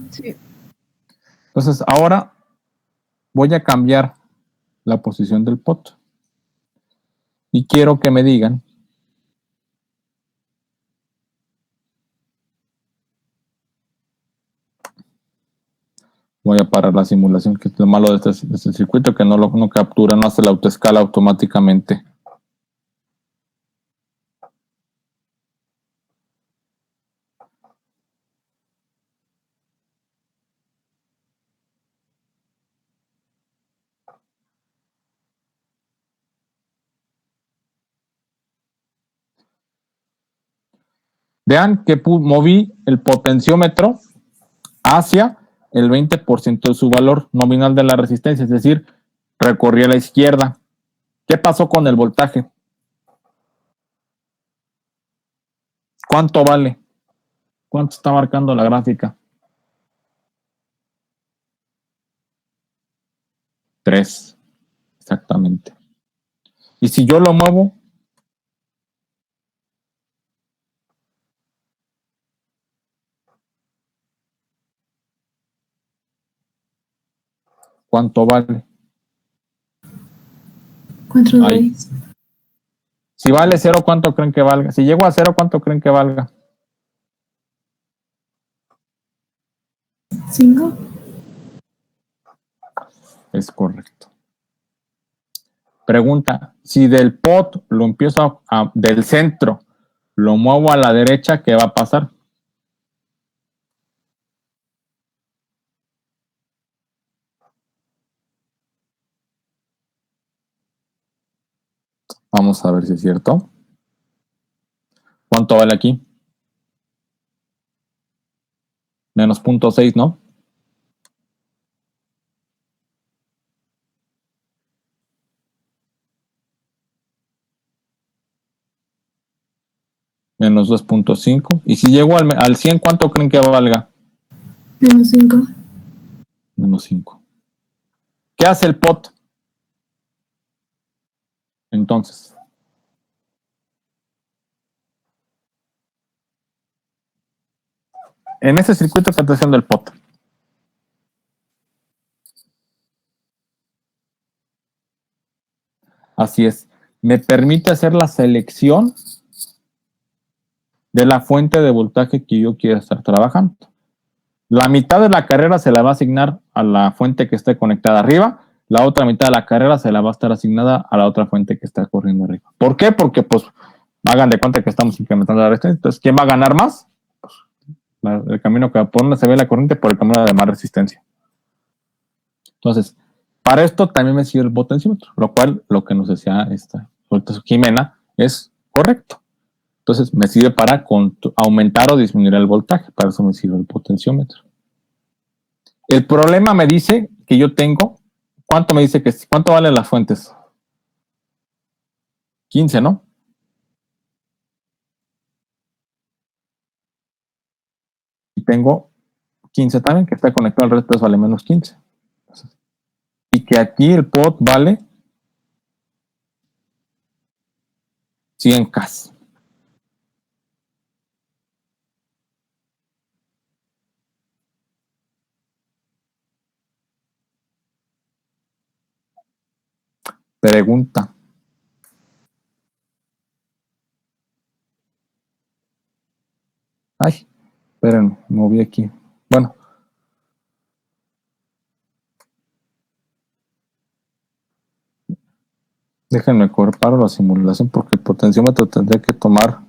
Entonces, ahora voy a cambiar la posición del pot. Y quiero que me digan voy a parar la simulación, que es lo malo de este circuito, que no captura, no hace la autoescala automáticamente. Vean que moví el potenciómetro hacia el 20% de su valor nominal de la resistencia, es decir, recorrí a la izquierda. ¿Qué pasó con el voltaje? ¿Cuánto vale? ¿Cuánto está marcando la gráfica? 3, exactamente. Y si yo lo muevo, ¿cuánto vale? 4 Ahí. dólares. Si vale 0, ¿cuánto creen que valga? Si llego a 0, ¿cuánto creen que valga? 5. Es correcto. Pregunta, si del pot lo empiezo del centro, lo muevo a la derecha, ¿qué va a pasar? Vamos a ver si es cierto. ¿Cuánto vale aquí? Menos 0.6, ¿no? Menos 2.5. Y si llego al 100, ¿cuánto creen que valga? Menos 5. Menos 5. ¿Qué hace el pot? Entonces, en ese circuito que está haciendo el pot, así es, me permite hacer la selección de la fuente de voltaje que yo quiera estar trabajando. La mitad de la carrera se la va a asignar a la fuente que esté conectada arriba, la otra mitad de la carrera se la va a estar asignada a la otra fuente que está corriendo arriba. ¿Por qué? Porque pues hagan de cuenta que estamos incrementando la resistencia. Entonces, ¿quién va a ganar más? Pues, el camino que por donde se ve la corriente por el camino de más resistencia. Entonces, para esto también me sirve el potenciómetro, lo cual lo que nos decía esta Jimena es correcto. Entonces, me sirve para aumentar o disminuir el voltaje. Para eso me sirve el potenciómetro. El problema me dice que yo tengo, ¿cuánto me dice cuánto valen las fuentes? 15, ¿no? Y tengo 15 también, que está conectado al resto, vale menos 15. Y que aquí el pot vale 100K. Pregunta. Ay, esperen, moví aquí. Bueno. Déjenme paro la simulación porque el potenciómetro tendría que tomar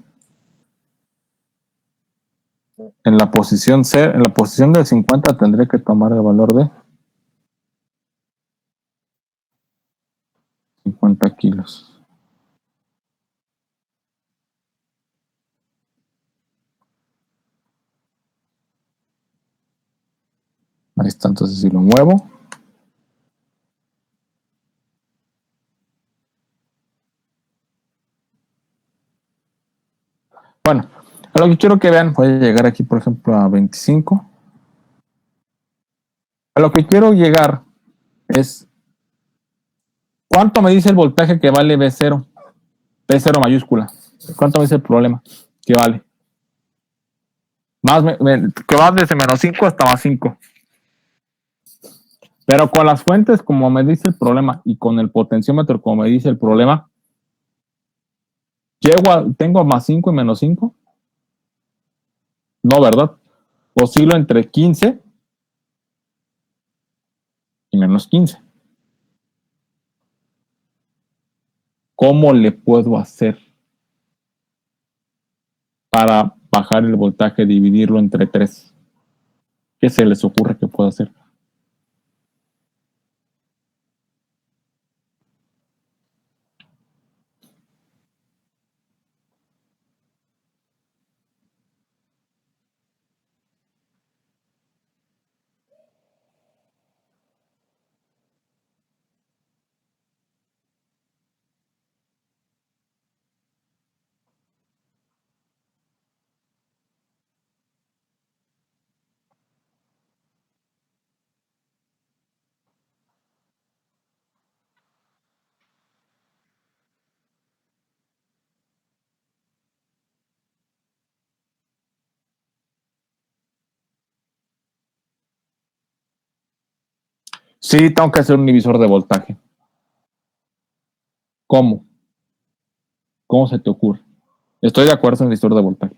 en la posición C, en la posición del 50 tendría que tomar el valor de 50 kilos. Ahí está, entonces si lo muevo. Bueno, a lo que quiero que vean, voy a llegar aquí, por ejemplo, a 25. A lo que quiero llegar es, ¿cuánto me dice el voltaje que vale B0? B0 mayúscula. ¿Cuánto me dice el problema? Que vale. Que va desde menos 5 hasta más 5. Pero con las fuentes, como me dice el problema, y con el potenciómetro, como me dice el problema, ¿tengo más 5 y menos 5? No, ¿verdad? Oscilo entre 15 y menos 15. ¿Cómo le puedo hacer para bajar el voltaje, dividirlo entre 3? ¿Qué se les ocurre que puedo hacer? Sí, tengo que hacer un divisor de voltaje. ¿Cómo? ¿Cómo se te ocurre? Estoy de acuerdo en el divisor de voltaje.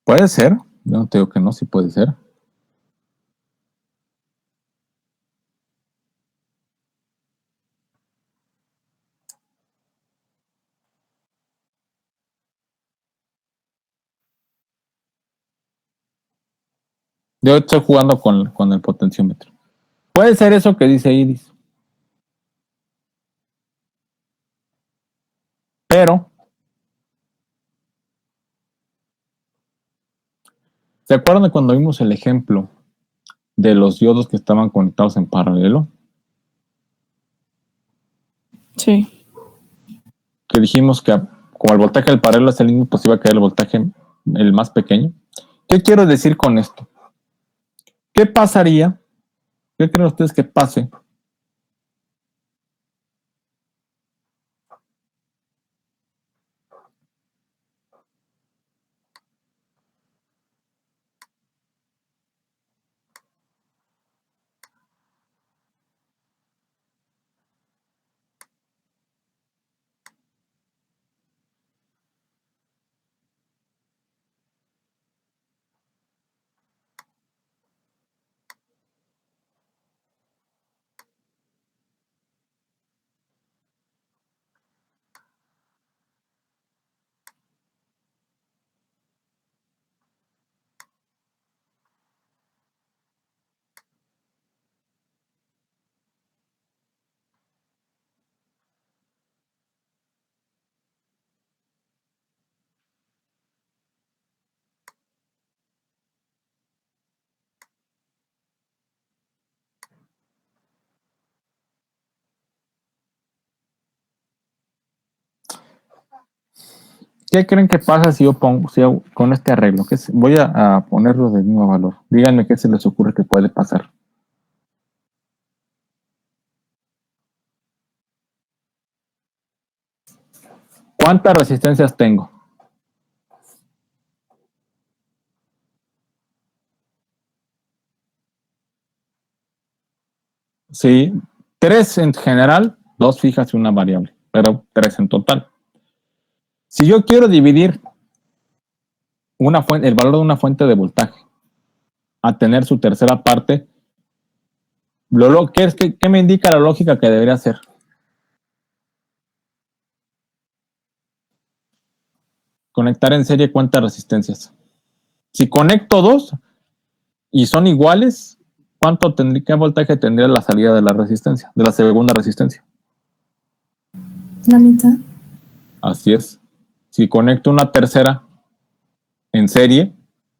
Puede ser. Yo no te digo que no, sí puede ser. Yo estoy jugando con el potenciómetro. Puede ser eso que dice Iris. Pero, ¿se acuerdan de cuando vimos el ejemplo de los diodos que estaban conectados en paralelo? Sí. Que dijimos que como el voltaje del paralelo es el mismo, pues iba a caer el voltaje el más pequeño. ¿Qué quiero decir con esto? ¿Qué pasaría? ¿Qué creen ustedes que pase ¿Qué creen que pasa si yo pongo, con este arreglo? Voy a ponerlo del mismo valor. Díganme qué se les ocurre que puede pasar. ¿Cuántas resistencias tengo? Sí, 3 en general, 2 fijas y una variable, pero 3 en total. Si yo quiero dividir el valor de una fuente de voltaje a tener su tercera parte, ¿qué me indica la lógica que debería hacer? Conectar en serie cuántas resistencias. Si conecto 2 y son iguales, ¿qué voltaje tendría la salida de la resistencia, de la segunda resistencia? La mitad. Así es. Si conecto una tercera en serie,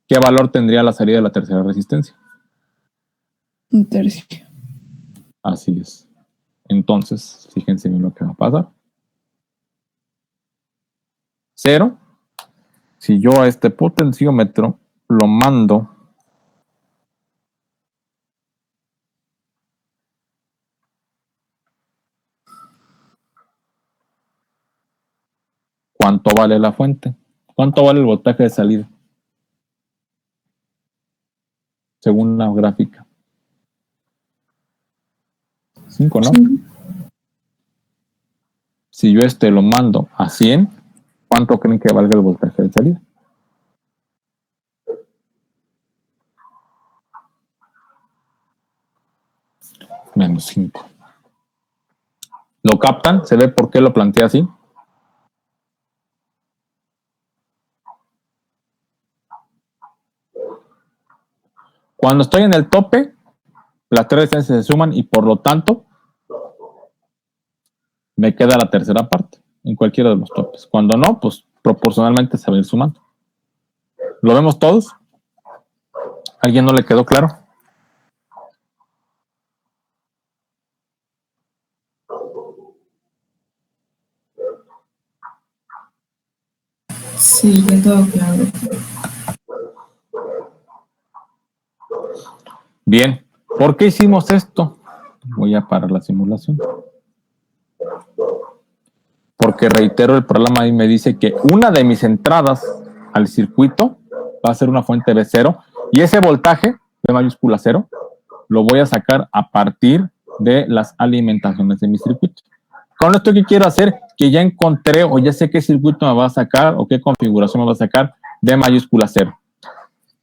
¿qué valor tendría la salida de la tercera resistencia? Un tercio. Así es. Entonces, fíjense bien lo que va a pasar. 0. Si yo a este potenciómetro lo mando ¿cuánto vale la fuente? ¿Cuánto vale el voltaje de salida? Según la gráfica. 5, ¿no? Sí. Si yo lo mando a 100, ¿cuánto creen que valga el voltaje de salida? Menos 5. ¿Lo captan? ¿Se ve por qué lo planteé así? Cuando estoy en el tope, las 3 resistencias se suman y por lo tanto me queda la tercera parte en cualquiera de los topes. Cuando no, pues proporcionalmente se va a ir sumando. ¿Lo vemos todos? ¿A alguien no le quedó claro? Sí, ya todo claro. Bien, ¿por qué hicimos esto? Voy a parar la simulación. Porque reitero, el programa ahí me dice que una de mis entradas al circuito va a ser una fuente B0 y ese voltaje, B mayúscula 0, lo voy a sacar a partir de las alimentaciones de mi circuito. Con esto, ¿qué quiero hacer? Que ya encontré o ya sé qué circuito me va a sacar o qué configuración me va a sacar B mayúscula 0.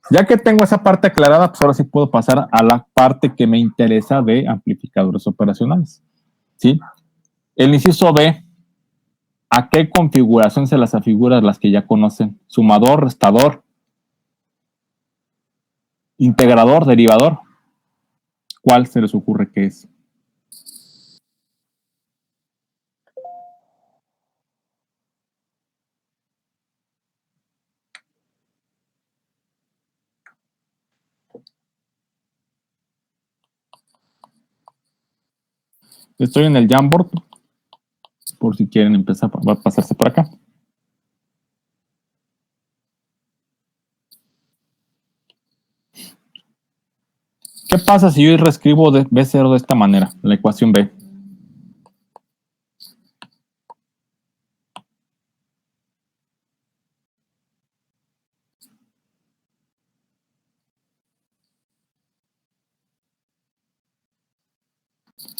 Ya que tengo esa parte aclarada, pues ahora sí puedo pasar a la parte que me interesa de amplificadores operacionales. ¿Sí? El inciso B, ¿a qué configuración se las afigura las que ya conocen? Sumador, restador, integrador, derivador. ¿Cuál se les ocurre que es? Estoy en el Jamboard, por si quieren empezar a pasarse por acá. ¿Qué pasa si yo reescribo B0 de esta manera, la ecuación B?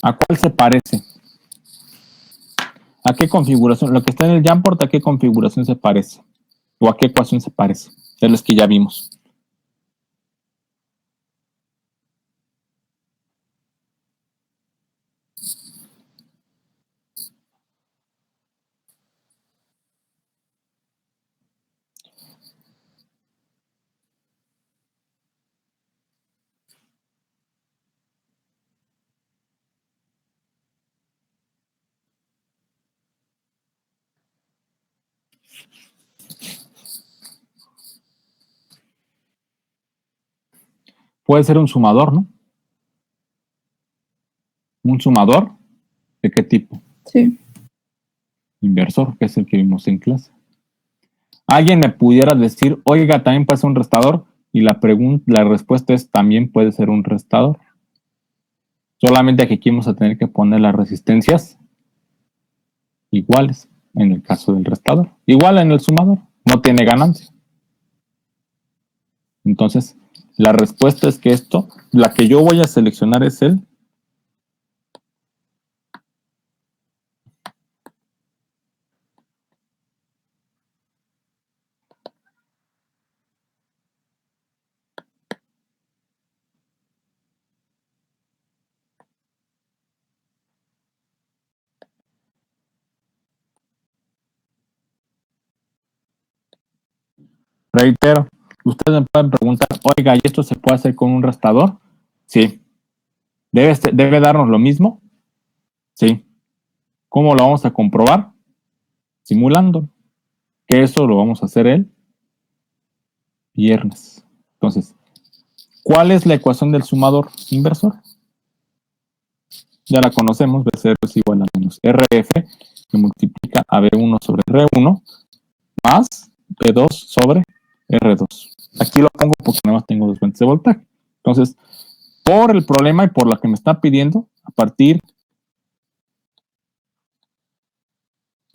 ¿A cuál se parece? ¿A qué configuración? Lo que está en el Jamboard, ¿a qué configuración se parece? ¿O a qué ecuación se parece? Es los que ya vimos. Puede ser un sumador, ¿no? ¿Un sumador? ¿De qué tipo? Sí. Inversor, que es el que vimos en clase. Alguien me pudiera decir, oiga, también puede ser un restador, y la respuesta es, también puede ser un restador. Solamente que aquí vamos a tener que poner las resistencias iguales en el caso del restador. Igual en el sumador, no tiene ganancia. Entonces, la respuesta es que esto, la que yo voy a seleccionar es el reitero. Ustedes me pueden preguntar, oiga, ¿y esto se puede hacer con un restador? Sí. ¿Debe darnos lo mismo? Sí. ¿Cómo lo vamos a comprobar? Simulando. Que eso lo vamos a hacer el viernes. Entonces, ¿cuál es la ecuación del sumador inversor? Ya la conocemos, B0 es igual a menos RF, que multiplica a B1 sobre R1, más B2 sobre R2. Aquí lo pongo porque nada más tengo dos fuentes de voltaje. Entonces, por el problema y por la que me está pidiendo, a partir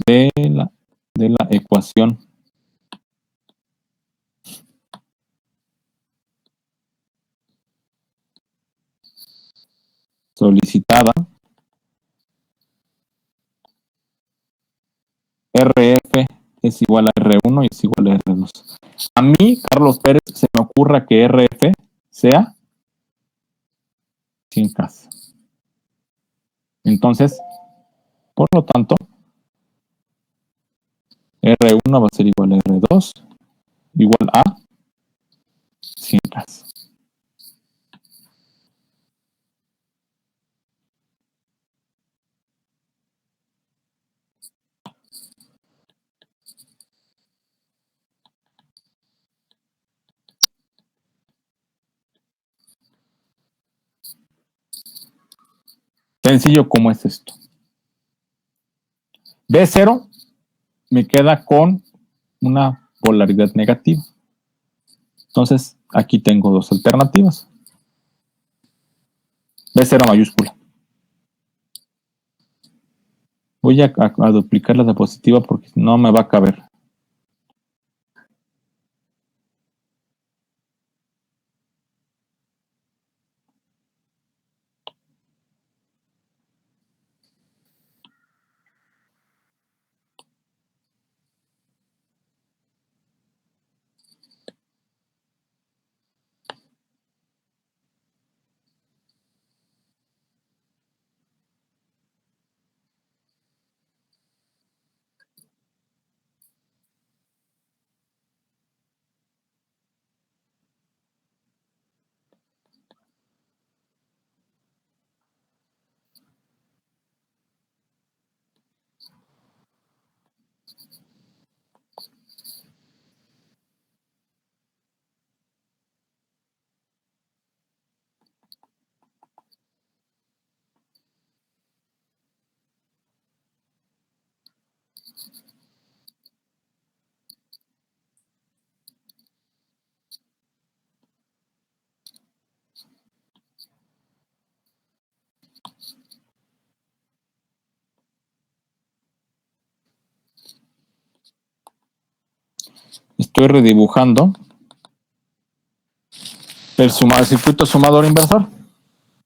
de la ecuación solicitada, RF es igual a R1 y es igual a R2. A mí, Carlos Pérez, se me ocurra que RF sea 100K. Entonces, por lo tanto, R1 va a ser igual a R2, igual a 100K. Sencillo como es esto. B0 me queda con una polaridad negativa. Entonces, aquí tengo dos alternativas. B0 mayúscula. Voy a duplicar la diapositiva porque no me va a caber. Estoy redibujando el circuito sumador inversor.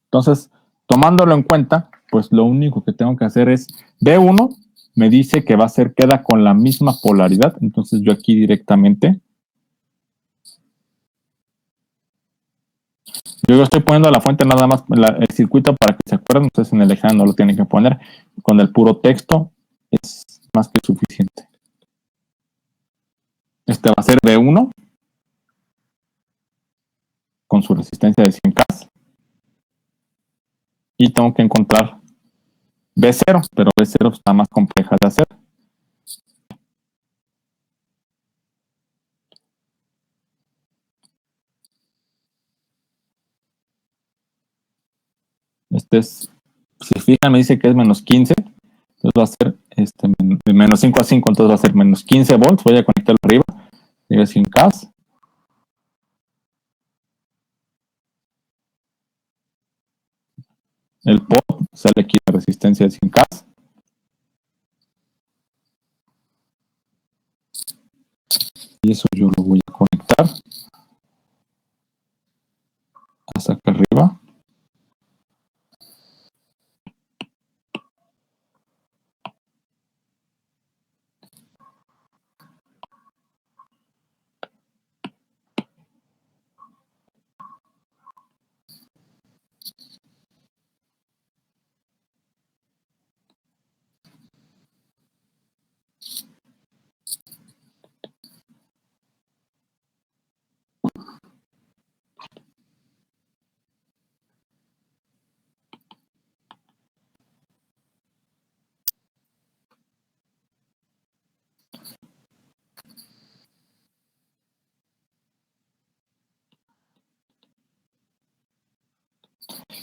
Entonces, tomándolo en cuenta, pues lo único que tengo que hacer es B1 me dice que va a ser, queda con la misma polaridad. Entonces yo aquí directamente, yo estoy poniendo la fuente nada más, el circuito para que se acuerden. Ustedes en el examen no lo tienen que poner. Con el puro texto es más que suficiente. Este va a ser B1 con su resistencia de 100K. Y tengo que encontrar B0, pero B0 está más compleja de hacer. Este es, si se fijan, me dice que es menos 15. Entonces va a ser de menos 5 a 5, entonces va a ser menos 15 volts. Voy a conectarlo arriba. Llega 100K. El pot sale aquí la resistencia de 100K. Y eso yo lo voy a conectar hasta acá arriba.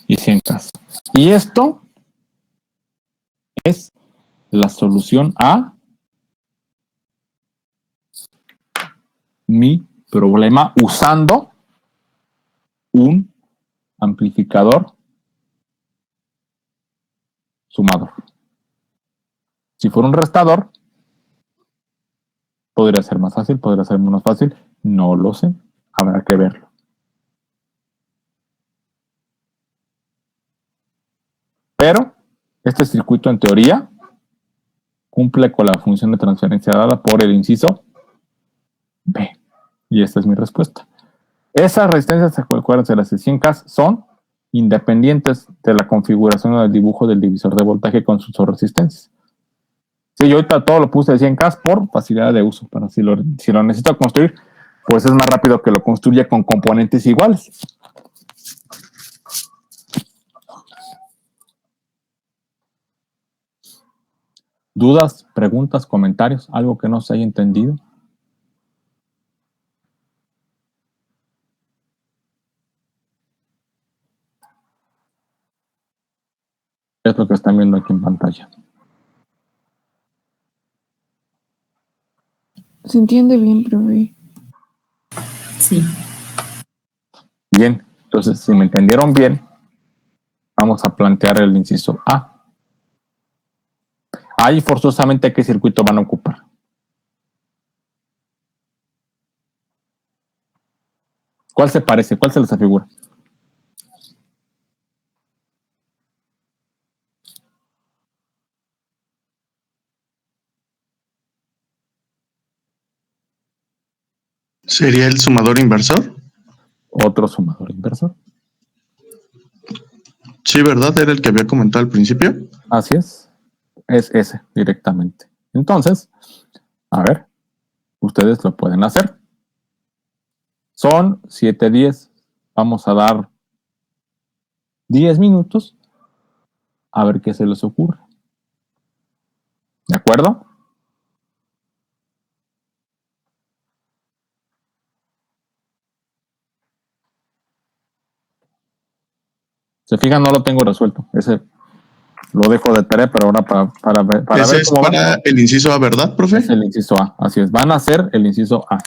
Y 100K. Y esto es la solución a mi problema usando un amplificador sumador. Si fuera un restador, podría ser más fácil, podría ser menos fácil, no lo sé, habrá que verlo. Pero este circuito en teoría cumple con la función de transferencia dada por el inciso B. Y esta es mi respuesta. Esas resistencias, acuérdense, las de 100K son independientes de la configuración o del dibujo del divisor de voltaje con sus resistencias. Sí, yo ahorita todo lo puse de 100K por facilidad de uso, pero si lo necesito construir, pues es más rápido que lo construya con componentes iguales. ¿Dudas, preguntas, comentarios? ¿Algo que no se haya entendido? Es lo que están viendo aquí en pantalla. ¿Se entiende bien, profe? Sí. Bien, entonces si me entendieron bien, vamos a plantear el inciso A. Ahí forzosamente, ¿qué circuito van a ocupar? ¿Cuál se parece? ¿Cuál se les afigura? ¿Sería el sumador inversor? Otro sumador inversor. Sí, ¿verdad? Era el que había comentado al principio. Así es ese directamente. Entonces, a ver, ustedes lo pueden hacer. Son 7:10. Vamos a dar 10 minutos a ver qué se les ocurre. ¿De acuerdo? Se fijan, no lo tengo resuelto. Ese lo dejo de tarea, pero ahora para Ese ver es cómo va. para el inciso A, ¿verdad, profe? Es el inciso A. Así es. Van a hacer el inciso A.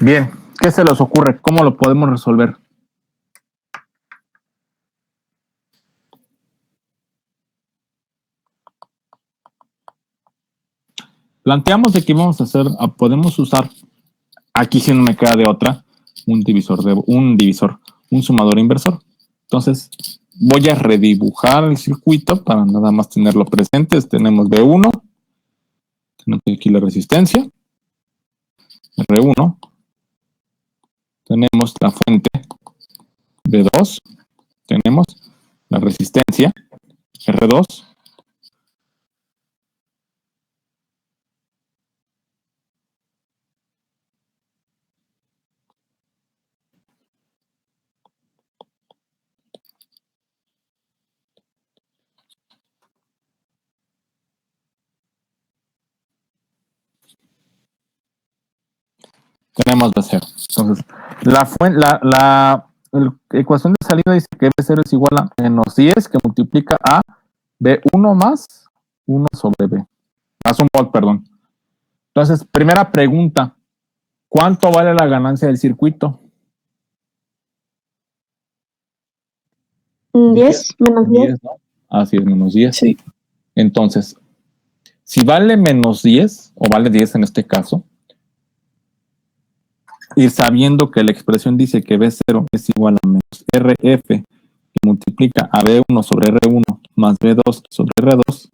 Bien, ¿qué se les ocurre? ¿Cómo lo podemos resolver? Planteamos de que vamos a hacer, podemos usar, aquí si no me queda de otra, un sumador inversor. Entonces, voy a redibujar el circuito para nada más tenerlo presente. Tenemos B1, tenemos aquí la resistencia, R1, tenemos la fuente B2, tenemos la resistencia R2, tenemos B0. Entonces, la ecuación de salida dice que B0 es igual a menos 10 que multiplica a B1 más 1 sobre B. Más un volt, perdón. Entonces, primera pregunta. ¿Cuánto vale la ganancia del circuito? 10, menos 10. ¿no? Así es, menos 10. Sí. Entonces, si vale menos 10, o vale 10 en este caso, y sabiendo que la expresión dice que B0 es igual a menos RF, que multiplica a B1 sobre R1 más B2 sobre R2,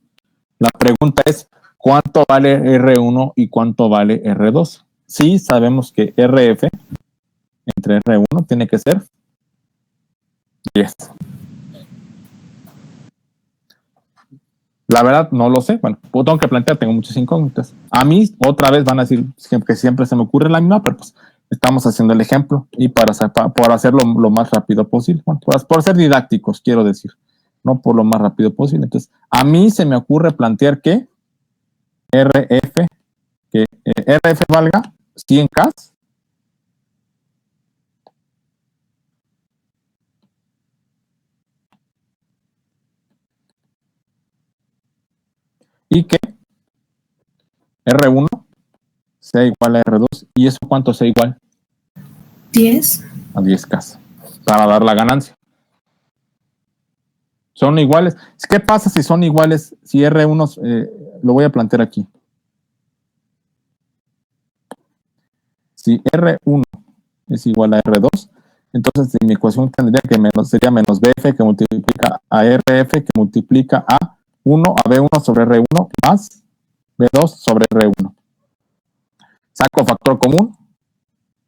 la pregunta es, ¿cuánto vale R1 y cuánto vale R2? Sí, sabemos que RF entre R1 tiene que ser 10. La verdad, no lo sé. Bueno, tengo que plantear, tengo muchas incógnitas. A mí, otra vez van a decir que siempre se me ocurre la misma, pero pues estamos haciendo el ejemplo y para hacerlo lo más rápido posible. Bueno, por ser didácticos, quiero decir, no por lo más rápido posible. Entonces, a mí se me ocurre plantear que RF valga 100K y que R1 sea igual a R2. ¿Y eso cuánto sea igual? 10. A 10K para dar la ganancia. Son iguales. ¿Qué pasa si son iguales? Si R1, lo voy a plantear aquí. Si R1 es igual a R2, entonces mi ecuación tendría que sería menos BF que multiplica a RF que multiplica a 1 a B1 sobre R1 más B2 sobre R1. Saco factor común.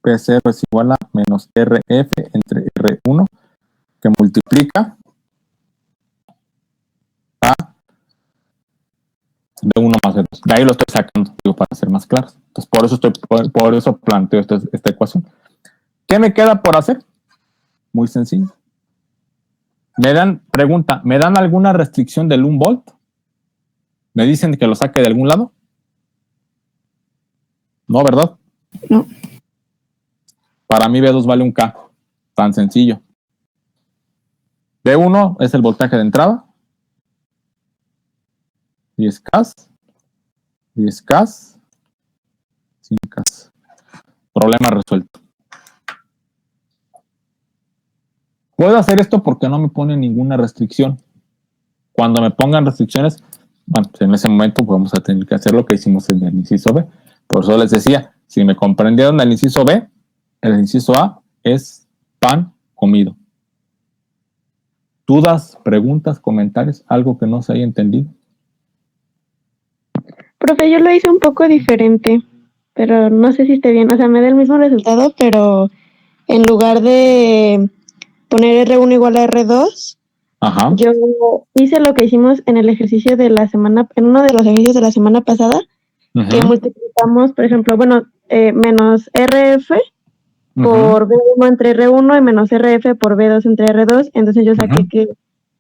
P0 es igual a menos RF entre R1 que multiplica a B1 más B2. De ahí lo estoy sacando, digo, para ser más claros. Entonces, por eso planteo esta ecuación. ¿Qué me queda por hacer? Muy sencillo. ¿me dan alguna restricción del 1 volt? ¿Me dicen que lo saque de algún lado? No, ¿verdad? No. Para mí B2 vale 1K. Tan sencillo. B1 es el voltaje de entrada. 10K. 10K. 100K. Problema resuelto. Puedo hacer esto porque no me pone ninguna restricción. Cuando me pongan restricciones, bueno, pues en ese momento vamos a tener que hacer lo que hicimos en el inciso B. Por eso les decía, si me comprendieron el inciso B, el inciso A es pan comido. ¿Dudas, preguntas, comentarios? ¿Algo que no se haya entendido? Profe, yo lo hice un poco diferente, pero no sé si esté bien. O sea, me da el mismo resultado, pero en lugar de poner R1 igual a R2, Ajá. yo hice lo que hicimos en el ejercicio de la semana, en uno de los ejercicios de la semana pasada, que multiplicamos, por ejemplo, menos RF por B1 entre R1 y menos RF por B2 entre R2. Entonces yo saqué que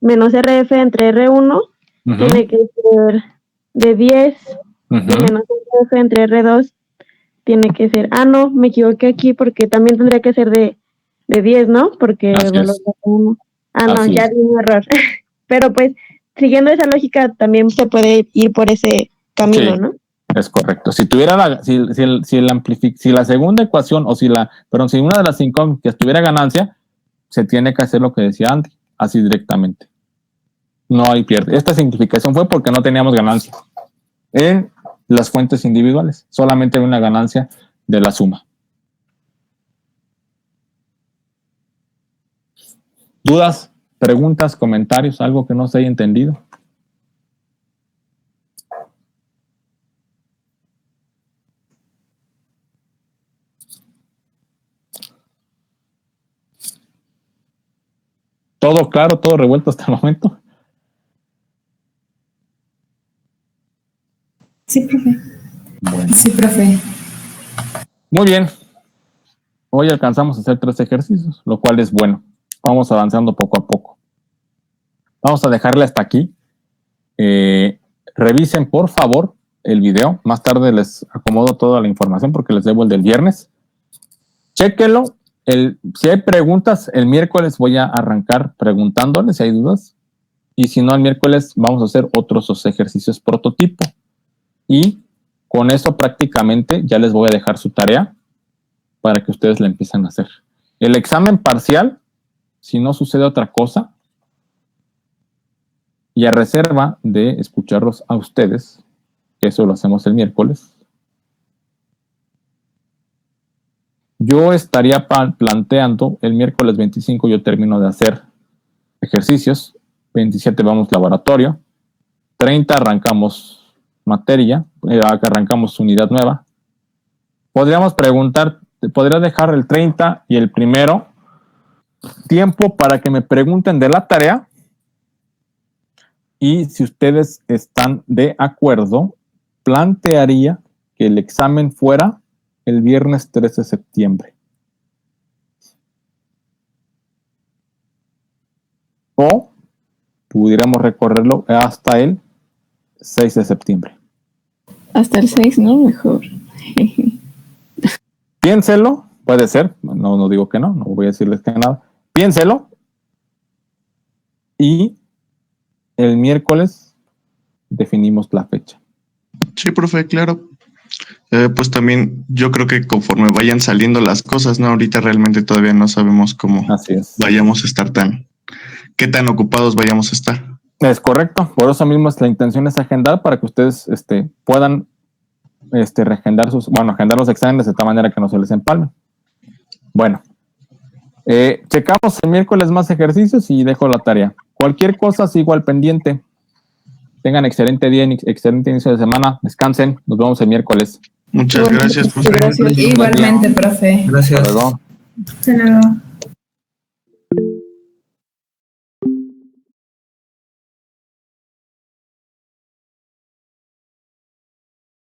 menos RF entre R1 tiene que ser de 10 y menos RF entre R2 tiene que ser, no, me equivoqué aquí porque también tendría que ser de 10, ¿no? Porque valor de 1. No, ya di un error. Pero pues, siguiendo esa lógica, también se puede ir por ese camino, sí, ¿no? Es correcto. Si tuviera si la segunda ecuación, o si una de las incógnitas tuviera ganancia, se tiene que hacer lo que decía Andy, así directamente. No hay pierde. Esta simplificación fue porque no teníamos ganancia en las fuentes individuales. Solamente hay una ganancia de la suma. ¿Dudas, preguntas, comentarios, algo que no se haya entendido? ¿Todo claro, todo revuelto hasta el momento? Sí, profe. Bueno. Sí, profe. Muy bien. Hoy alcanzamos a hacer 3 ejercicios, lo cual es bueno. Vamos avanzando poco a poco. Vamos a dejarle hasta aquí. Revisen, por favor, el video. Más tarde les acomodo toda la información porque les debo el del viernes. Chéquenlo. Si hay preguntas, el miércoles voy a arrancar preguntándoles si hay dudas. Y si no, el miércoles vamos a hacer otros 2 ejercicios prototipo. Y con eso prácticamente ya les voy a dejar su tarea para que ustedes la empiecen a hacer. El examen parcial, si no sucede otra cosa, y a reserva de escucharlos a ustedes, que eso lo hacemos el miércoles, yo estaría planteando el miércoles 25 yo termino de hacer ejercicios, 27 vamos laboratorio, 30 arrancamos materia, arrancamos unidad nueva. Podríamos podría dejar el 30 y el primero tiempo para que me pregunten de la tarea y si ustedes están de acuerdo, plantearía que el examen fuera el viernes 13 de septiembre. O pudiéramos recorrerlo hasta el 6 de septiembre. Hasta el 6, ¿no? Mejor. Piénselo, puede ser, no digo que no voy a decirles que nada. Piénselo y el miércoles definimos la fecha. Sí, profe, claro. Pues también yo creo que conforme vayan saliendo las cosas, ¿no? Ahorita realmente todavía no sabemos cómo vayamos a estar qué tan ocupados vayamos a estar. Es correcto, por eso mismo la intención es agendar para que ustedes puedan agendar los exámenes de tal manera que no se les empalme. Bueno, checamos el miércoles más ejercicios y dejo la tarea. Cualquier cosa sigo al pendiente. Tengan excelente día, excelente inicio de semana. Descansen, nos vemos el miércoles. Muchas gracias, profe. Gracias. Igualmente, profe. Gracias. Hasta luego. Hasta luego.